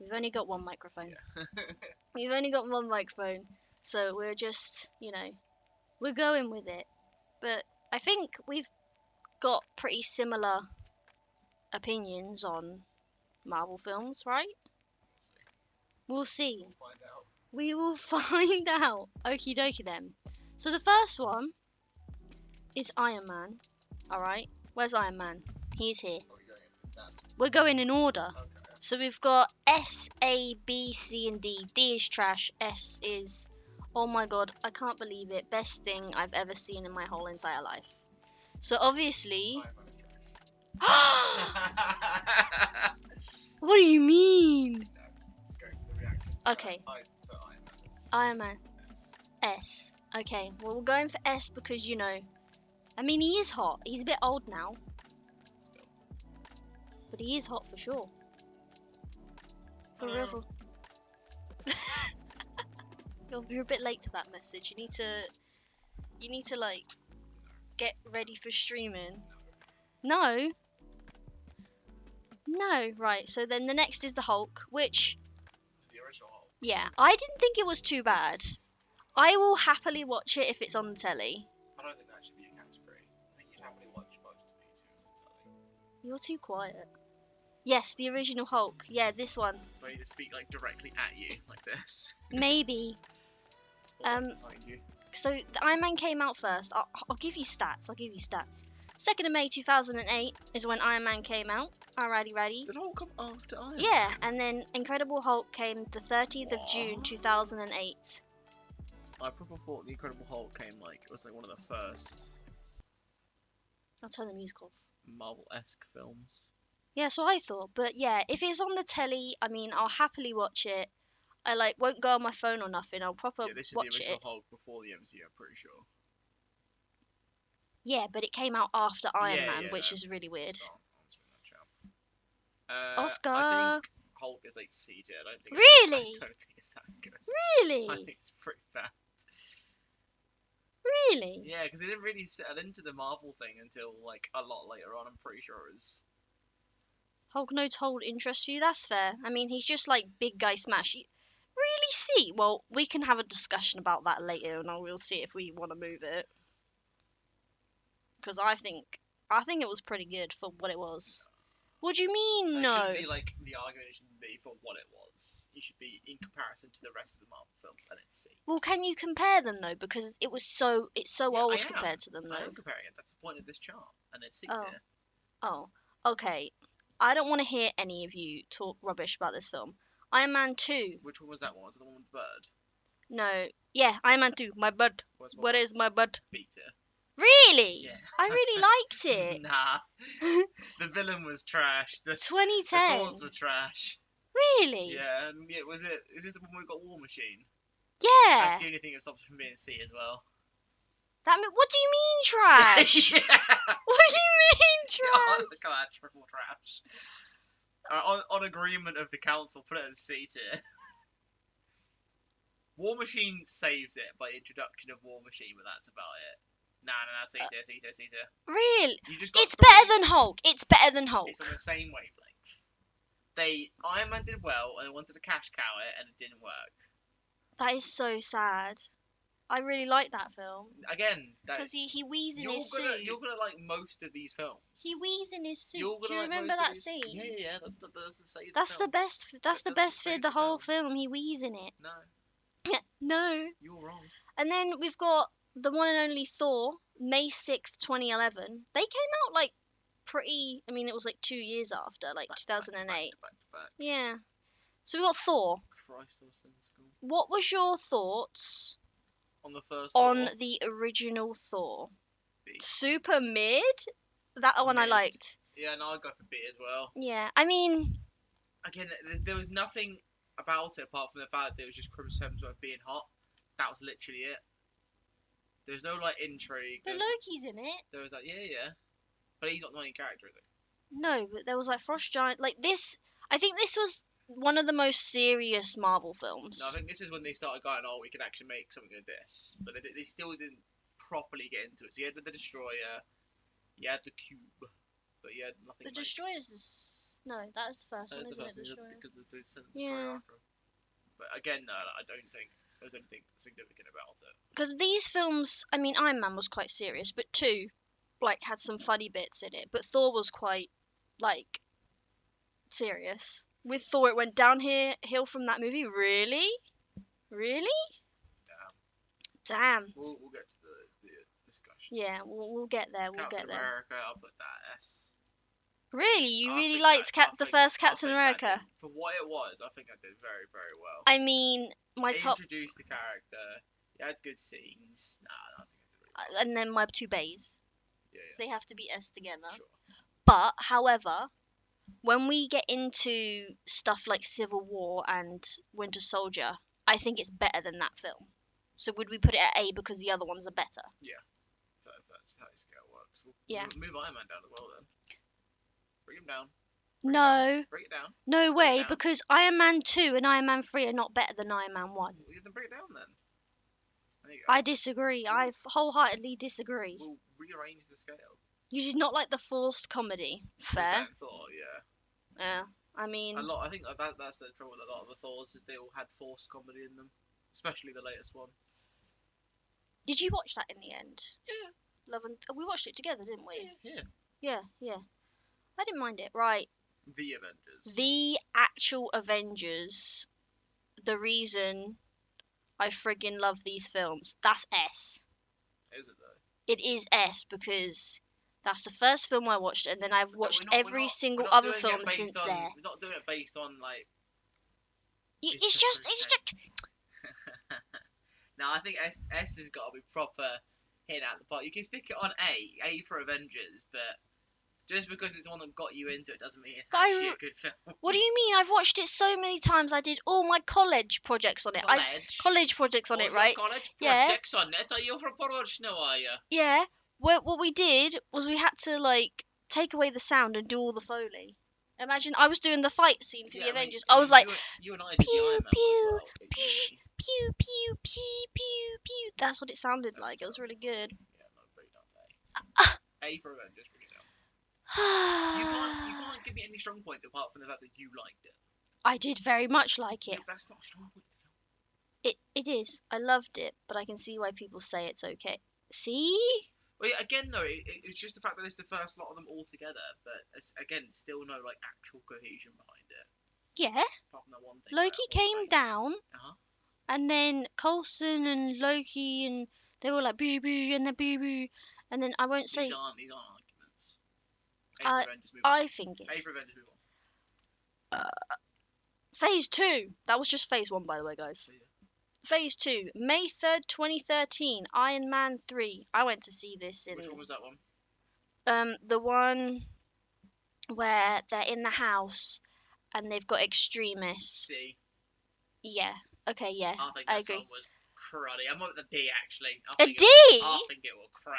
We've only got one microphone. Yeah. We've only got one microphone, so we're just, we're going with it. But I think we've got pretty similar opinions on Marvel films, right? We'll see. We'll find out. We will find out. Okie dokie then. So the first one is Iron Man. Alright, where's Iron Man? He's here. Are we going into that? We're going in order. Okay. So we've got S, A, B, C, and D. D is trash. S is, oh my god, I can't believe it. Best thing I've ever seen in my whole entire life. So obviously. Iron Man is trash. What do you mean? No, let's go for the reaction. Okay. I put Iron Man as Iron Man. S. S. Okay, well, we're going for S because, I mean, he is hot. He's a bit old now. Still. But he is hot for sure. For real. Hello. You're a bit late to that message. You need to like get ready for streaming. No. No, right. So then the next is the Hulk, which The original Hulk. yeah, I didn't think it was too bad. I will happily watch it if it's on the telly. I don't think that should be a category. I think you'd happily watch most of VTubers on telly. You're too quiet. Yes, the original Hulk. Yeah, this one. Do I need to speak like directly at you like this? Maybe. Or behind you? So the Iron Man came out first. I'll give you stats. 2nd of May 2008 is when Iron Man came out. Alrighty, ready. Did Hulk come after Iron Man? Yeah, and then Incredible Hulk came the 30th of June 2008. I probably thought the Incredible Hulk came it was like one of the first I'll turn the music off. Marvel-esque films. Yeah, so I thought, but yeah, if it's on the telly, I mean, I'll happily watch it. I won't go on my phone or nothing. I'll proper Yeah, this is watch the original it. Hulk before the MCU, I'm pretty sure. Yeah, but it came out after Iron Yeah, Man, yeah, which no. is really weird. So, answering that, chap. Oscar. I think Hulk is like C tier. I don't think. Really? I don't think it's that good. Really? I think it's pretty bad. Really? Yeah, because they didn't really settle into the Marvel thing until like a lot later on. I'm pretty sure it was. Hulk no told interest for you, that's fair. I mean, he's just like big guy smash. Really see? Well, we can have a discussion about that later, and we'll see if we want to move it. Because I think it was pretty good for what it was. What do you mean, It no? shouldn't be like the argument shouldn't be for what it was. You should be in comparison to the rest of the Marvel films, and it's C. Well, can you compare them though? Because it's so Yeah, old I am. compared to them I though. am comparing it. That's the point of this chart, and it's C Oh. tier. Oh, okay. I don't want to hear any of you talk rubbish about this film. Iron Man 2. Which one was that one? Was it the one with the bird? No. Yeah, Iron Man 2. My bud. Where's What is my bud? B tier? Really? Yeah. I really liked it. Nah. The villain was trash. The 2010. thoughts were trash. Really? Yeah, and yeah, was it? Is this the one we got War Machine? Yeah. That's the only thing that stops it from being C as well. What do you mean trash? Yeah. What do you mean Oh, trash? look at that triple trash. On agreement of the council, put it as C tier. War Machine saves it by introduction of War Machine, but that's about it. Nah, C tier, C tier, C tier. Really? You just got It's better than Hulk. It's better than Hulk. It's on the same wavelength. Iron Man did well, and they wanted to cash cow it, and it didn't work. That is so sad. I really like that film. Again, Because he wheezes in his suit. You're gonna like most of these films. He wheezes in his suit. You're Do you gonna like remember most of that these- scene? Yeah. That's the say. That's the best. That's the That's best the fit of the favourite whole film. He wheezes in it. No, No. you're wrong. And then we've got the one and only Thor, May 6th, 2011. They came out like pretty. I mean, it was like 2 years after, like 2008. Back to back. Yeah. So we got Thor. Christ, I was in school. What was your thoughts On the first on Thor, the original Thor? B. Super mid. That one I Mid. liked. Yeah, no, I'd go for B as well. Yeah. I mean, Again, there was nothing about it apart from the fact that it was just Chris Hemsworth being hot. That was literally it. There was no like intrigue. but Loki's in it. There was like yeah, but he's not the main character, is he? No, but there was like Frost Giant. Like this, I think this was one of the most serious Marvel films. No, I think this is when they started going, oh, we can actually make something of this. But they still didn't properly get into it. So you had the Destroyer, you had the Cube, but you had nothing. The Destroyer's No, that is the first one, That's the isn't it? first The thing Destroyer. because the Destroyer Yeah. after him. But again, no, I don't think there's anything significant about it. Because these films, I mean, Iron Man was quite serious, but 2, like, had some funny bits in it. But Thor was quite, like, serious. With Thor, it went downhill from that movie. Really? Really? Damn. We'll get to the discussion. Yeah, we'll get there. We'll Captain get there. America, I'll put that S. Really? You I really think liked that- I the think- first I Captain think that America? did- for what it was, I think I did very, very well. I mean, my It top, introduced the character. It had good scenes. Nah, I think I did really well. and then my 2 bays. Yeah, So they have to be S together. sure. But, however, when we get into stuff like Civil War and Winter Soldier, I think it's better than that film. So would we put it at A because the other ones are better? That's how scale works. Yeah. We'll move Iron Man down as well then. Bring him down. No, Bring it down. no Bring it way, down. because Iron Man 2 and Iron Man 3 are not better than Iron Man 1. Well, then bring it down then. There you go. I disagree. I wholeheartedly disagree. We'll rearrange the scale. You just not like the forced comedy. Fair. Second thought, yeah. Yeah. I mean, I think that's the trouble with a lot of the Thors is they all had forced comedy in them, especially the latest one. did you watch that in the end? Yeah. Love and we watched it together, didn't we? Yeah. Yeah. I didn't mind it. Right. The Avengers. The actual Avengers. The reason I friggin' love these films. That's S. Is it though? It is S because that's the first film I watched, and then I've watched every single we're not other doing it film based since on, there. We're not doing it based on like. It's just. No, I think S has got to be proper hit out the park. You can stick it on A for Avengers, but just because it's the one that got you into it doesn't mean it's actually a good film. What do you mean? I've watched it so many times. I did all my college projects on it. College projects on All it, your right? College Yeah. projects on it. Are you from college now? Are you? Yeah. What we did was we had to like take away the sound and do all the Foley. Imagine I was doing the fight scene for the Avengers. I was like, you and I did the pew Iron Man one pew as well. at pew uni. pew pew pew pew pew. That's what it sounded like. It was really good. Yeah, no, bring it down to A. A for Avengers, bring it down. You can't give me any strong points apart from the fact that you liked it. I did very much like it. Yeah, that's not a strong point of the film. It is. I loved it, but I can see why people say it's okay. See? Well, yeah, again though, it's just the fact that it's the first lot of them all together, but it's, again, still no like actual cohesion behind it. Yeah. Apart from that one thing. Loki came down, Uh-huh. and then Coulson and Loki, and they were like, bzz, bzz, and then bzz, bzz, and then I won't say. These aren't arguments. A for Avengers, move on. I think A it's for Avengers, move on. Phase 2. That was just Phase 1, by the way, guys. Yeah. Phase 2, May 3rd, 2013, Iron Man 3. I went to see this in. Which one was that one? The one where they're in the house and they've got extremists. C. Yeah. Okay, yeah. I think I this agree. one was cruddy. I'm with the D actually. A D? I think it was crap.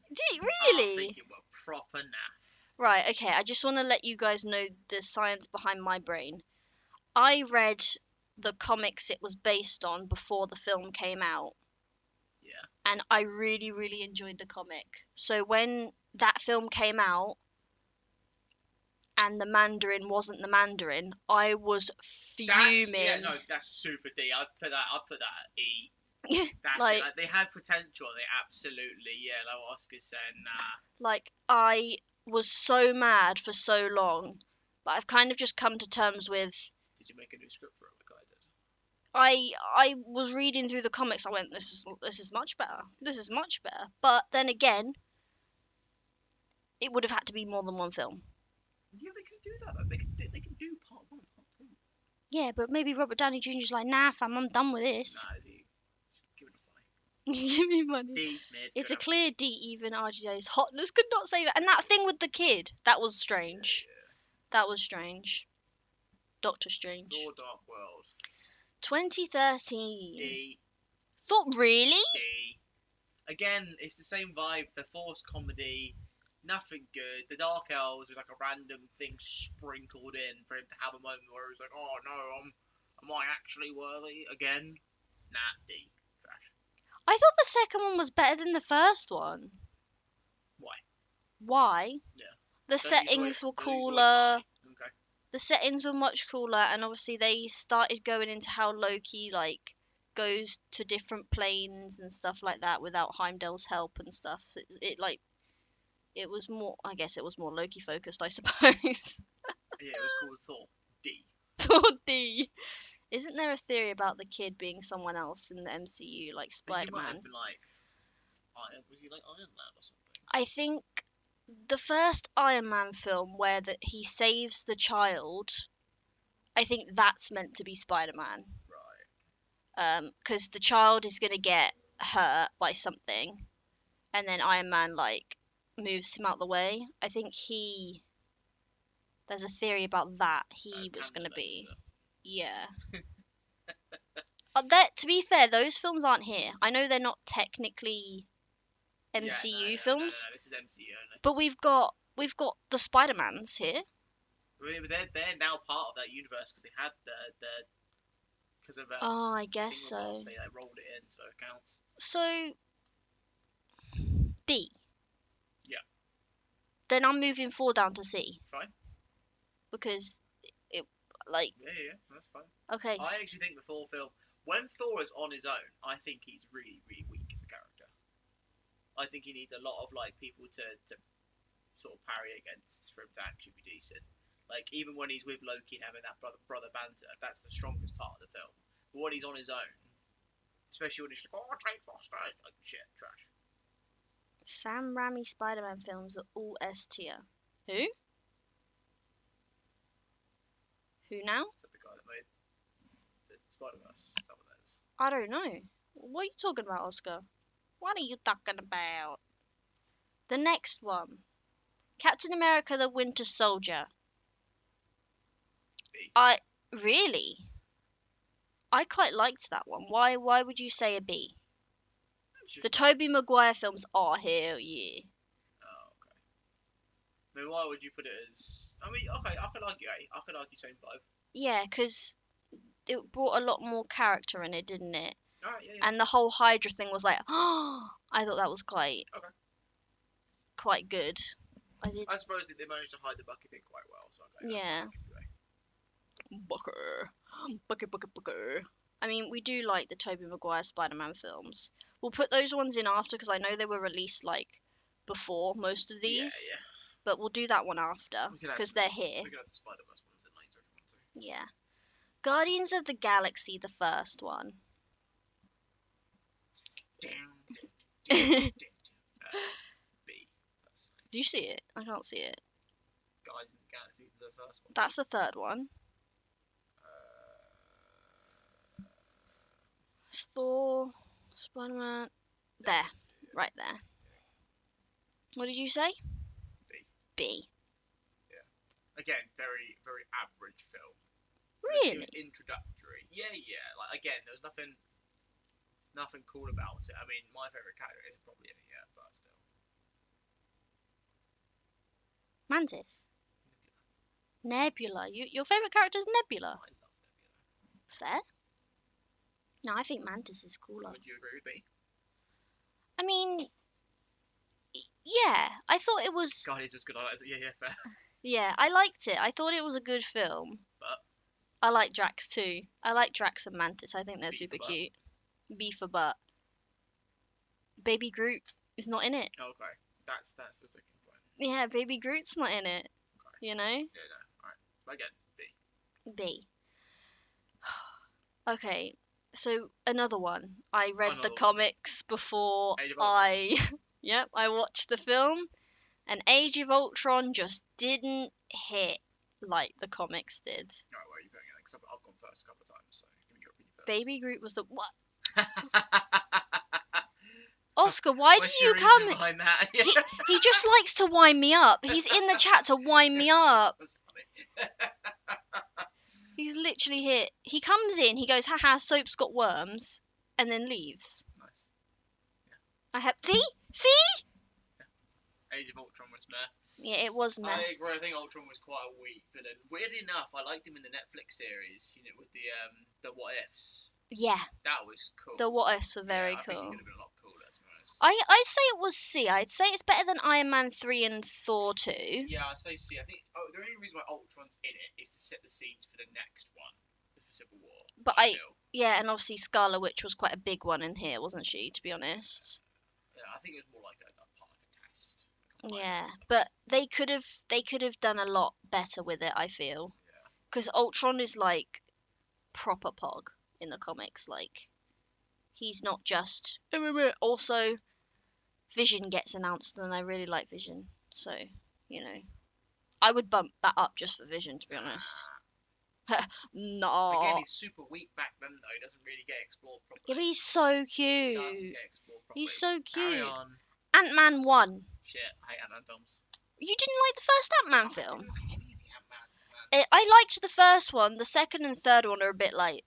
Did it I really? think it was proper naff. Right, okay. I just want to let you guys know the science behind my brain. I read the comics it was based on before the film came out. Yeah. And I really, really enjoyed the comic. So when that film came out and the Mandarin wasn't the Mandarin, I was fuming. That's super D. I'd put that at E. That's like, it. Like, they had potential. They absolutely, like Oscar's saying, nah. Like, I was so mad for so long, but I've kind of just come to terms with. Did you make a new script for it like I did? I was reading through the comics. I went, this is much better. This is much better. But then again, it would have had to be more than one film. Yeah, they can do that. Though. They can do part 1 and part 2. Yeah, but maybe Robert Downey Jr.'s like, nah, fam, I'm done with this. Nah, give it a money. Give me money. D, mid. It's a clear D. Even RDJ's hotness could not save it. And that thing with the kid, that was strange. Yeah. That was strange. Doctor Strange. Thor Dark World. 2013. D. Thought really? D. Again, it's the same vibe. The forced comedy. Nothing good. The Dark Elves with like a random thing sprinkled in for him to have a moment where he's like, oh no, am I actually worthy again? Nah, D. Trash. I thought the second one was better than the first one. Why? Why? Yeah. The Don't you settings saw were it- don't you saw it cooler. funny? Okay. the settings were much cooler, and obviously they started going into how Loki like goes to different planes and stuff like that without Heimdall's help and stuff. It like it was more. I guess it was more Loki focused, I suppose. Yeah, it was called Thor D. Thor D. Isn't there a theory about the kid being someone else in the MCU, like But you Spider might Man? have been like, was he like Iron Man or something? I think the first Iron Man film where that he saves the child, I think that's meant to be Spider Man. Right. Because the child is gonna get hurt by something, and then Iron Man like moves him out the way. I think there's a theory about that he was gonna be. Yeah. To be fair, those films aren't here. I know they're not technically MCU films, No, this is MCU only. but we've got the Spider-Mans here. They're now part of that universe because they had the because of Oh, I guess so. they like rolled it in, so it counts. So D. Yeah. Then I'm moving 4 down to C Fine. because it like Yeah, that's fine. okay. I actually think the Thor film, when Thor is on his own, I think he's really, really weak as a character. I think he needs a lot of like people to sort of parry against for him to actually be decent. Like even when he's with Loki and having that brother banter, that's the strongest part of the film. But when he's on his own, especially when he's like, oh, Jane Foster, like shit, trash. Sam Raimi Spider-Man films are all S tier. Who? Who now? Is that the guy that made the Spider-Verse? Some of those. I don't know. What are you talking about, Oscar? What are you talking about? The next one. Captain America the Winter Soldier. B. Really? I quite liked that one. Why would you say a B? The Tobey Maguire films are hell yeah. Oh, okay. I mean, why would you put it as... I mean, okay, I could argue A. I could argue same vibe. Yeah, because it brought a lot more character in it, didn't it? Alright, yeah. And the whole Hydra thing was like, oh, I thought that was quite good. I suppose that they managed to hide the Bucky thing quite well, so okay. Yeah. Booker. I mean, we do like the Tobey Maguire Spider-Man films. We'll put those ones in after because I know they were released like before most of these. Yeah. But we'll do that one after because they're here. We can have the Spider-Verse ones in later if we want to. Yeah. Guardians of the Galaxy, the first one. B. Do you see it? I can't see it. Guardians of the Galaxy, the first one. That's the third one. Thor, Spider-Man. There. Right there. What did you say? B. Yeah. Again, very, very average film. Really? Introductory. Yeah. Like again, there was nothing cool about it. I mean, my favourite character is probably in it yet, but still. Mantis. Nebula. Your favourite character is Nebula. I love Nebula. Fair. No, I think Mantis is cooler. Would you agree with me? I mean, yeah. I thought it was. Guardians was good. Yeah, fair. Yeah, I liked it. I thought it was a good film. But I like Drax too. I like Drax and Mantis. I think they're B super for cute. B for butt. Baby Groot is not in it. okay, that's the second point. Yeah, Baby Groot's not in it. Okay. You know? Yeah, no. Alright. Again, B. B. Okay, so another one. I read the Another one. comics before Age of Ultron. Yep, I watched the film, and Age of Ultron just didn't hit like the comics did. Alright, where are you putting it? Because I've gone first a couple of times, so give me your opinion first. Baby Groot was the what? Oscar, why do What's you your come? reason behind that? He just likes to wind me up. He's in the chat to wind me up. That's funny. He's literally here. He comes in, he goes, haha, soap's got worms, and then leaves. Nice. I have. See? Age of Ultron was meh. Yeah, it was meh. I agree. I think Ultron was quite a weak villain. Weird enough, I liked him in the Netflix series. With the What Ifs. Yeah, That was cool. the what ifs were very I think he cool. could have been a lot cooler, to be honest. honest. I'd say it was C. I'd say it's better than Iron Man 3 and Thor 2. Yeah, I say C. I think the only reason why Ultron's in it is to set the scenes for the next one, is for Civil War. But I feel. yeah, and obviously Scarlet Witch was quite a big one in here, wasn't she? To be honest. Yeah, I think it was more like a part of a test. Like a Yeah, pilot. but they could have done a lot better with it. I feel Yeah. because Ultron is like proper pog in the comics. Like he's not just. Also, Vision gets announced, and I really like Vision. So you know, I would bump that up just for Vision. To be honest. Again, No. he's super weak back then, though. He doesn't really get explored properly. Yeah, but he's so He doesn't cute. get explored properly. He's so Carry cute. on. Ant-Man 1. Shit, I hate Ant-Man films. You didn't like the first Ant-Man I film? didn't like any of the Ant-Man, man. I liked the first one. The second and third one are a bit like.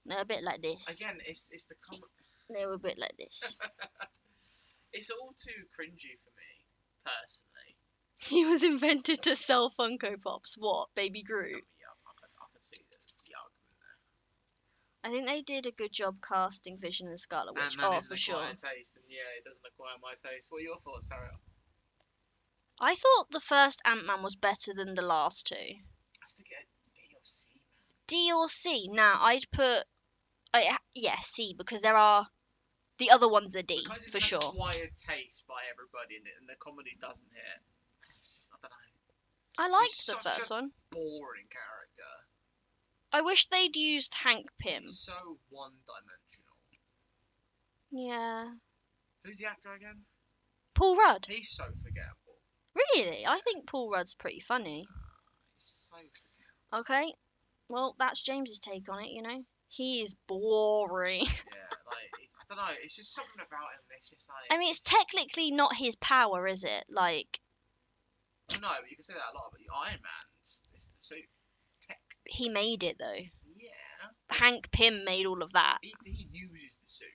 They're a bit like this. Again, it's the They were a bit like this. It's all too cringy for me, personally. He was invented to sell Funko Pops. What? Baby Groot? Yeah, I could see the argument there. I think they did a good job casting Vision and Scarlet Witch. Ant-Man Oh, isn't for sure. acquired taste, and yeah, it doesn't acquire my taste. What are your thoughts, Tara? I thought the first Ant-Man was better than the last two. I was thinking D or C, man. D or C? Now, I'd put. Yeah, C, because there are. The other ones are D, Because it's for an sure. acquired taste by everybody, and the comedy doesn't hit. It's just, I don't know. I liked He's the such first a one. boring character. I wish they'd used Hank Pym. He's so one-dimensional. Yeah. Who's the actor again? Paul Rudd. He's so forgettable. Really? I think Paul Rudd's pretty funny. He's so forgettable. Okay. Well, that's James's take on it, you know? He is boring. Yeah, like, I don't know. It's just something about him. It's just like. I mean, it's technically not his power, is it? Like, Well, no, but you can say that a lot. But Iron Man's it's the suit. Tech. he made it, though. Yeah. Hank Pym made all of that. He uses the suit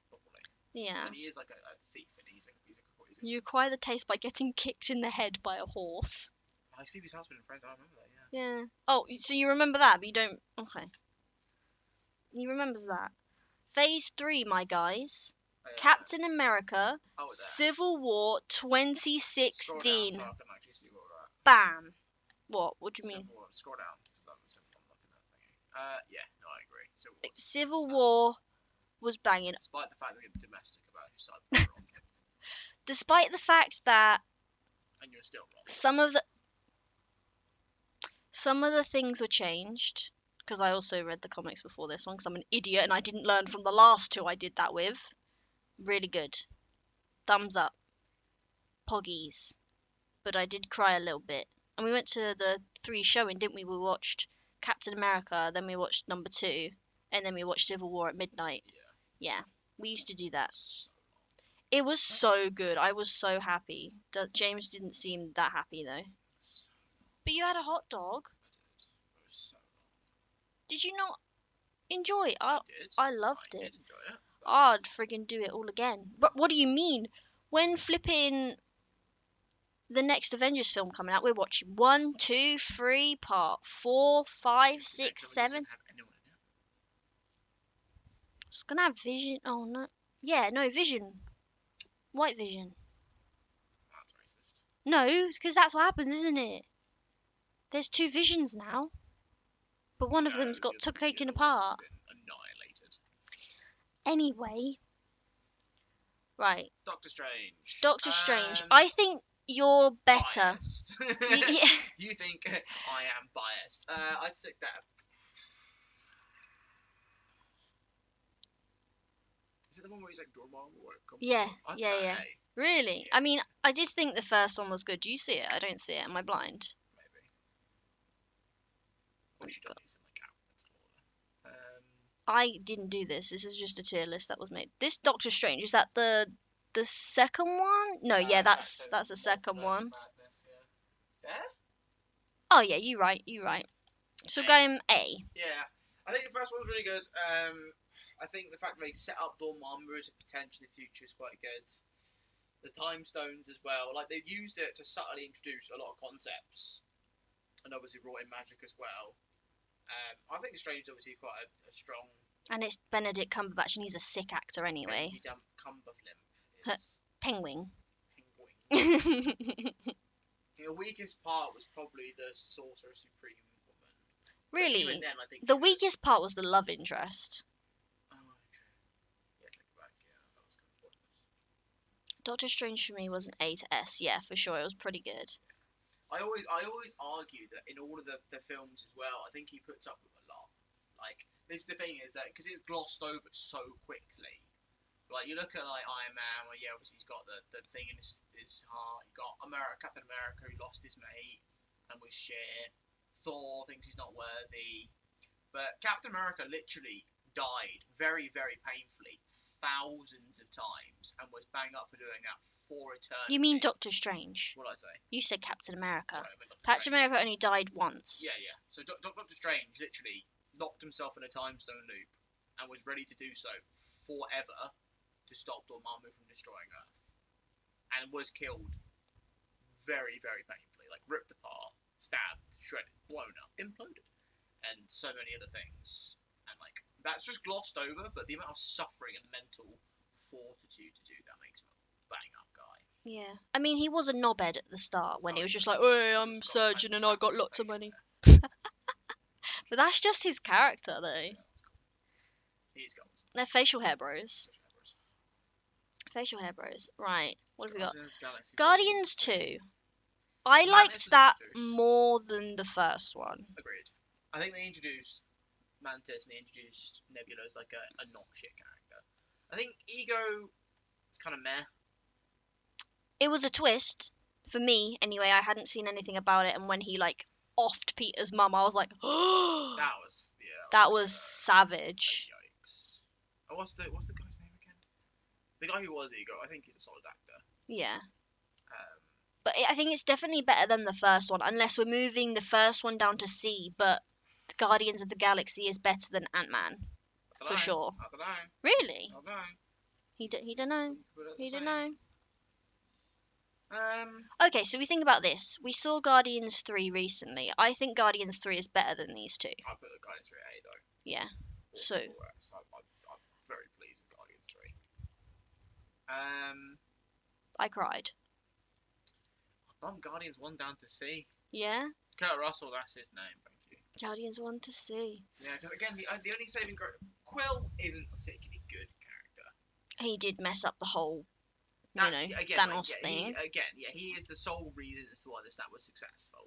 properly. Yeah. And he is like a thief, and he's a You acquire the taste by getting kicked in the head by a horse. Oh, he's Phoebe's husband and friends. I remember that. Yeah. Yeah. Oh, so you remember that, but you don't. Okay. He remembers that. Phase 3, my guys. Captain America, Oh, there. Civil War Scroll down 2016. so I can actually see what we're at. Bam. What? What do you mean? Civil War. Scroll down because I'm looking at thingy. Yeah, no, I agree. Civil War was banging. Despite the fact that we're domestic about whose side we're on, Despite the fact that and you're still wrong. some of the things were changed, because I also read the comics before this one, because I'm an idiot and I didn't learn from the last two I did that with. Really good. Thumbs up. Poggies. But I did cry a little bit. And we went to the 3 showing, didn't we? We watched Captain America, then we watched number 2, and then we watched Civil War at midnight. Yeah. We used to do that. It was so good. I was so happy. James didn't seem that happy though. But you had a hot dog. I did. It was so long. Did you not enjoy it? I did. I loved I it. did enjoy it. I'd friggin' do it all again. But what do you mean? When flipping the next Avengers film coming out, we're watching 1, 2, 3, part 4, 5, 6, 7. It's gonna have Vision. Oh no. Yeah, no, Vision. White Vision. That's racist. No, because that's what happens, isn't it? There's 2 Visions now. But one of them's got taken apart. Annihilated. Anyway. Right. Doctor Strange. Doctor Strange. I think you're better. Yeah. You think I am biased? I'd stick that. Is it the one where he's like Dormammu or Yeah, I'd yeah, go yeah. A, Really? I mean, I did think the first one was good. Do you see it? I don't see it. Am I blind? maybe. We should have these in the gap. That's all. I didn't do this. This is just a tier list that was made. This Doctor Strange, is that the second one? No, yeah, that's the second one. Madness, yeah. Oh yeah, you right. So A. going A. Yeah, I think the first one was really good. I think the fact that they set up Dormammu as a potential in the future is quite good. The time stones as well, like they've used it to subtly introduce a lot of concepts, and obviously brought in magic as well. I think Strange is obviously quite a strong And it's Benedict Cumberbatch, and he's a sick actor anyway. Benedict Cumberflimp is Penguin. penguin. The weakest part was probably the Sorcerer Supreme woman. But Really? even then, I think The weakest part was the love interest. Oh, true. Yeah, take it back. Yeah, that was kind of pointless. Doctor Strange for me was an A to S, yeah, for sure. It was pretty good. I always argue that in all of the films as well, I think he puts up with a lot. Like, this is the thing is that because it's glossed over so quickly. Like, you look at like Iron Man, where yeah, obviously he's got the thing in his heart. You got Captain America, who lost his mate and was shit. Thor thinks he's not worthy, but Captain America literally died very, very painfully thousands of times and was bang up for doing that for eternity. You mean Doctor Strange? What did I say? You said Captain America. Sorry, I meant Doctor Captain Strange. America only died once. Yeah, yeah. So Doctor Strange literally locked himself in a time stone loop and was ready to do so forever to stop Dormammu from destroying Earth, and was killed very, very painfully, like ripped apart, stabbed, shredded, blown up, imploded, and so many other things. And like that's just glossed over, but the amount of suffering and mental fortitude to do that makes him a bang up guy. Yeah. I mean, he was a knobhead at the start when he was just like, "Hey, I'm surgeon and I got lots of money." Hair. But that's just his character, though. Yeah, that's cool. He's got They're facial hair bros. Facial hair bros. Right. What have we got? Guardians 2. I liked that more than the first one. Agreed. I think they introduced Mantis and they introduced Nebula as like a not shit character. I think Ego is kind of meh. It was a twist for me anyway. I hadn't seen anything about it, and when he like offed Peter's mum, I was like, oh, that was savage. Yikes. Oh, what's the guy's name again? The guy who was Ego. I think he's a solid actor. Yeah. But I think it's definitely better than the first one, unless we're moving the first one down to C. But Guardians of the Galaxy is better than Ant-Man, for sure. I don't know. Really? I don't know. He don't know. He don't know. Um. Okay, so we think about this. We saw Guardians 3 recently. I think Guardians 3 is better than these two. I put the Guardians 3A though. Yeah. So. I'm very pleased with Guardians 3. I cried. Bumped Guardians 1 down to C. Yeah? Kurt Russell, that's his name, thank you. Guardians 1 to C. Yeah, because again, the only saving Quill isn't a particularly good character. He did mess up the whole, Thanos thing. He is the sole reason as to why the snap was successful.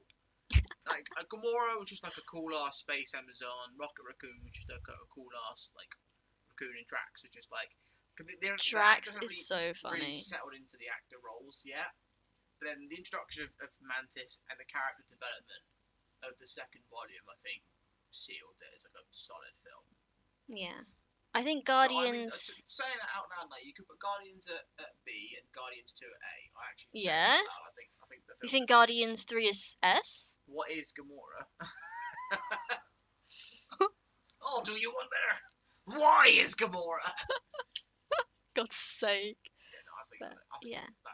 Like, Gamora was just like a cool-ass space Amazon. Rocket Raccoon was just a cool-ass, like, Raccoon, and Drax was just like... Drax is so funny. Really settled into the actor roles yet. But then the introduction of Mantis and the character development of the second volume, I think, sealed it as like a solid film. Yeah. I think Guardians... So, saying that out loud, like, you could put Guardians at B and Guardians 2 at A. I actually yeah. I think the film... You think Guardians 3 is S? What is Gamora? Oh, do you want better? Why is Gamora? God's sake. Yeah, no, I think that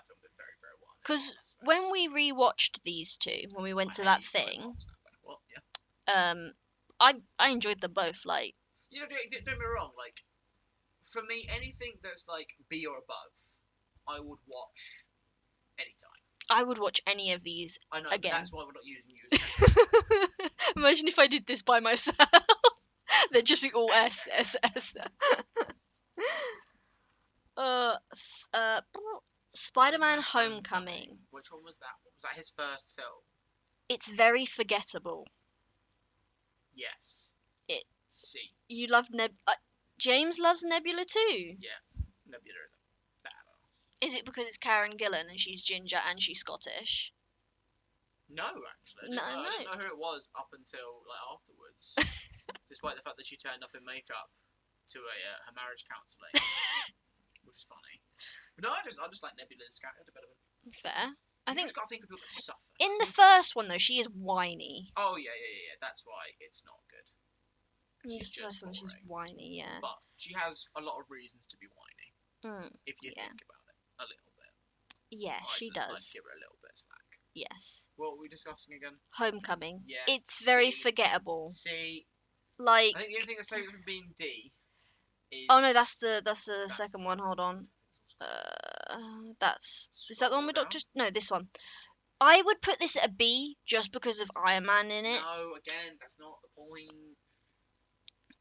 film did very, very well. Because when we rewatched these two, when we went to that thing, I enjoyed them both. Like, you know, don't be wrong. Like, for me, anything that's like B or above, I would watch anytime. I would watch any of these I know, again. That's why we're not using you. Imagine if I did this by myself. They'd just be all S. Spider-Man Homecoming. Which one was that? Was that his first film? It's very forgettable. Yes. C. You love James loves Nebula too. Yeah, Nebula is a badass. Is it because it's Karen Gillan and she's ginger and she's Scottish? No, actually. I didn't know who it was up until like afterwards. Despite the fact that she turned up in makeup to her marriage counselling, which is funny. But no, I just like Nebula's character development. Fair. I think. You've got to think of people that suffer. In the first one though, she is whiny. Oh yeah. That's why it's not good. She's whiny, yeah. But she has a lot of reasons to be whiny. If you think about it a little bit. Yeah, she does. I'd give her a little bit of slack. Yes. What were we discussing again? Homecoming. Yeah. It's very forgettable. See. Like. I think the only thing that saves it from being D is. Oh no, that's the that's second the one. Hold on. Is that the one Scroll with down. Doctor? No, this one. I would put this at a B just because of Iron Man in it, No, again, that's not the point.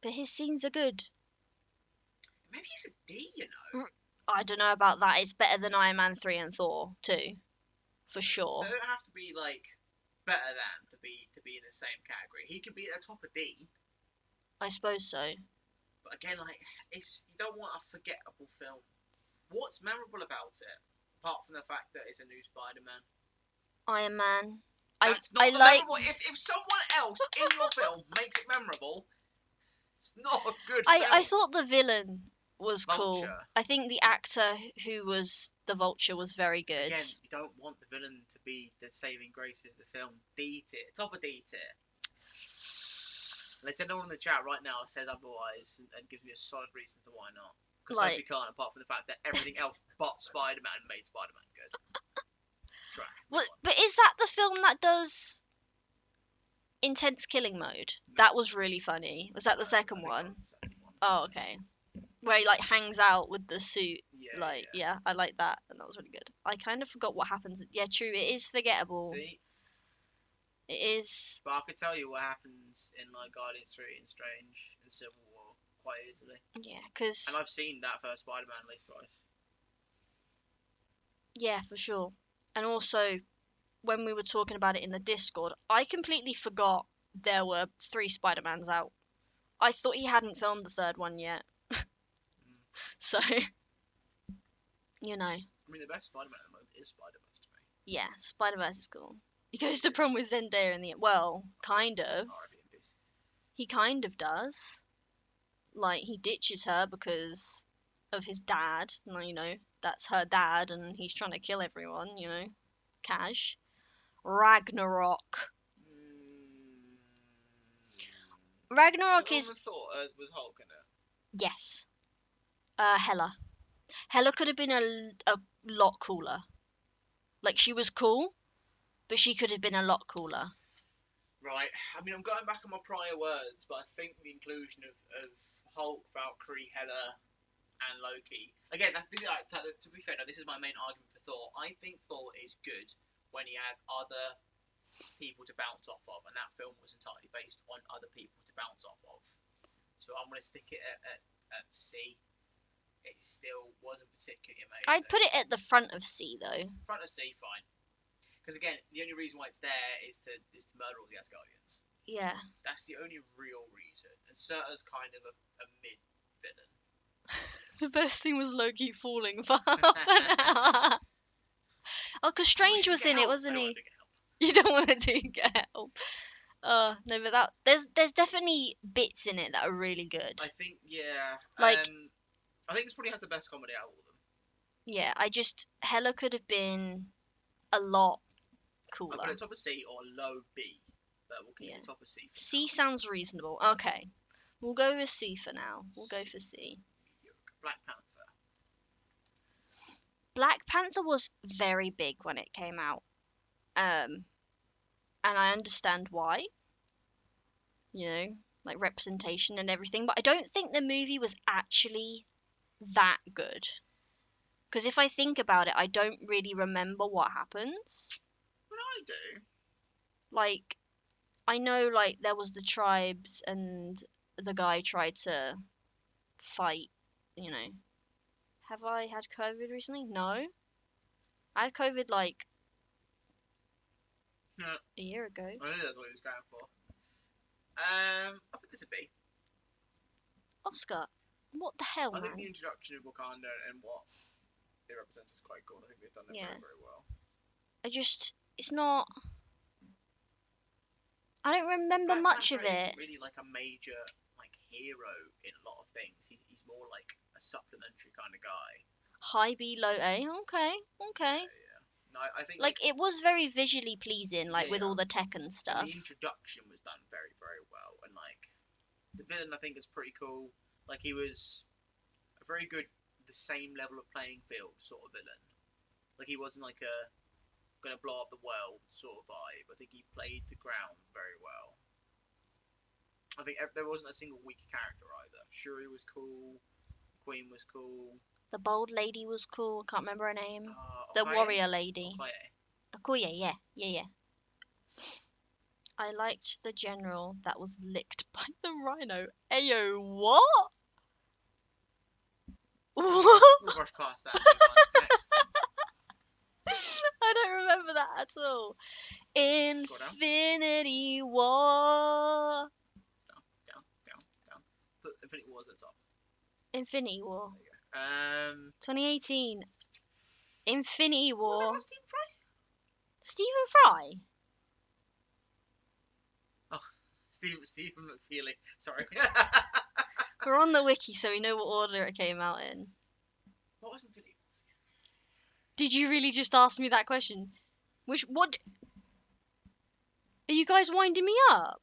but his scenes are good. Maybe it's a D, you know. I don't know about that. It's better than Iron Man 3 and Thor 2, for sure. They don't have to be like better than to be in the same category. He could be at the top of D, I suppose so. but again, like you don't want a forgettable film. What's memorable about it, apart from the fact that it's a new Spider-Man? Iron Man. That's not I the like. memorable. If someone else in your film makes it memorable, it's not a good I film. thought the villain was cool. Vulture. I think the actor who was the Vulture was very good. Again, you don't want the villain to be the saving grace of the film. D tier, top of D tier. Unless anyone in the chat right now says otherwise and gives me a solid reason to why not. Because Like- Sophie can't, apart from the fact that everything else but Spider-Man made Spider-Man good. Trash. What, but is that the film that does intense killing mode? That was really funny. Was that the second one? That was the second one. Oh, okay. Where he like hangs out with the suit. Yeah, Yeah, I like that, and that was really good. I kind of forgot what happens. Yeah, true. It is forgettable. See? It is. But I could tell you what happens in like Guardians 3 and Strange and Civil War quite easily. Yeah, because. And I've seen that first Spider-Man at least twice. Yeah, for sure. And also, when we were talking about it in the Discord, I completely forgot there were 3 Spider-Mans out. I thought he hadn't filmed the third one yet. So, you know. I mean, the best Spider-Man at the moment is Spider-Verse to me. Yeah, Spider-Verse is cool. He goes to prom with Zendaya in the end. Well, kind of. R.I.P. in peace. He kind of does. Like, he ditches her because of his dad. You know, that's her dad, and he's trying to kill everyone, you know. Cash. Ragnarok. Ragnarok is. Thor with Hulk in it. Yes. Hela. Hela could have been a lot cooler. Like, she was cool, but she could have been a lot cooler. Right. I mean, I'm going back on my prior words, but I think the inclusion of Hulk, Valkyrie, Hela, and Loki. Again, to be fair, no, this is my main argument for Thor. I think Thor is good when he has other people to bounce off of, and that film was entirely based on other people to bounce off of. So I'm going to stick it at C. It still wasn't particularly amazing. I'd put it at the front of C, though. Front of C, fine. Because again, the only reason why it's there is to murder all the Asgardians. Yeah. That's the only real reason. And Surtur's kind of a mid villain. The best thing was Loki falling for half an hour. Oh, because Strange was in it, wasn't he? You don't want to get help. No, but there's definitely bits in it that are really good. I think, yeah. Like, I think this probably has the best comedy out of all of them. Yeah, Hela could have been a lot I cooler. put it top of C or low B, but we'll keep it top of C. C sounds reasonable. Okay, we'll go with C for now. We'll go for C. Black Panther. Black Panther was very big when it came out. And I understand why. You know, like representation and everything, but I don't think the movie was actually that good. Because if I think about it, I don't really remember what happens. But I do. Like, I know, like, there was the tribes and the guy tried to fight, you know. Have I had COVID recently? No. I had COVID, like, a year ago. I knew that's what he was going for. I put this a B. Oscar, what the hell, I man? think the introduction of Wakanda and what it represents is quite cool. I think they've done it very, very well. It's not... I don't remember Black much Panther of it. isn't really like a major like hero in a lot of things. He's more like a supplementary kind of guy. High B, low A. Okay. Yeah. No, I think Like, it was very visually pleasing, like, with yeah. all the tech and stuff. And the introduction was done very, very well. And like the villain, I think, is pretty cool. Like he was a very good, the same level of playing field sort of villain. Like he wasn't like a gonna blow up the world sort of vibe. I think he played the ground very well. I think there wasn't a single weak character either. Shuri was cool. Queen was cool. The bold lady was cool. Can't remember her name. The Okaye? warrior lady. Okaye. Okoye, yeah. I liked the general that was licked by the rhino. Ayo, what? What? We'll rush past that and move on. Next. I don't remember that at all. Scroll down. Infinity War. Down. Put Infinity War's at the top. Infinity War. There you go. 2018. Infinity Was that War. about Stephen Fry? Stephen Fry? Oh, Stephen McFeely. Sorry. We're on the wiki so we know what order it came out in. What was Infinity War? Did you really just ask me that question? What? Are you guys winding me up?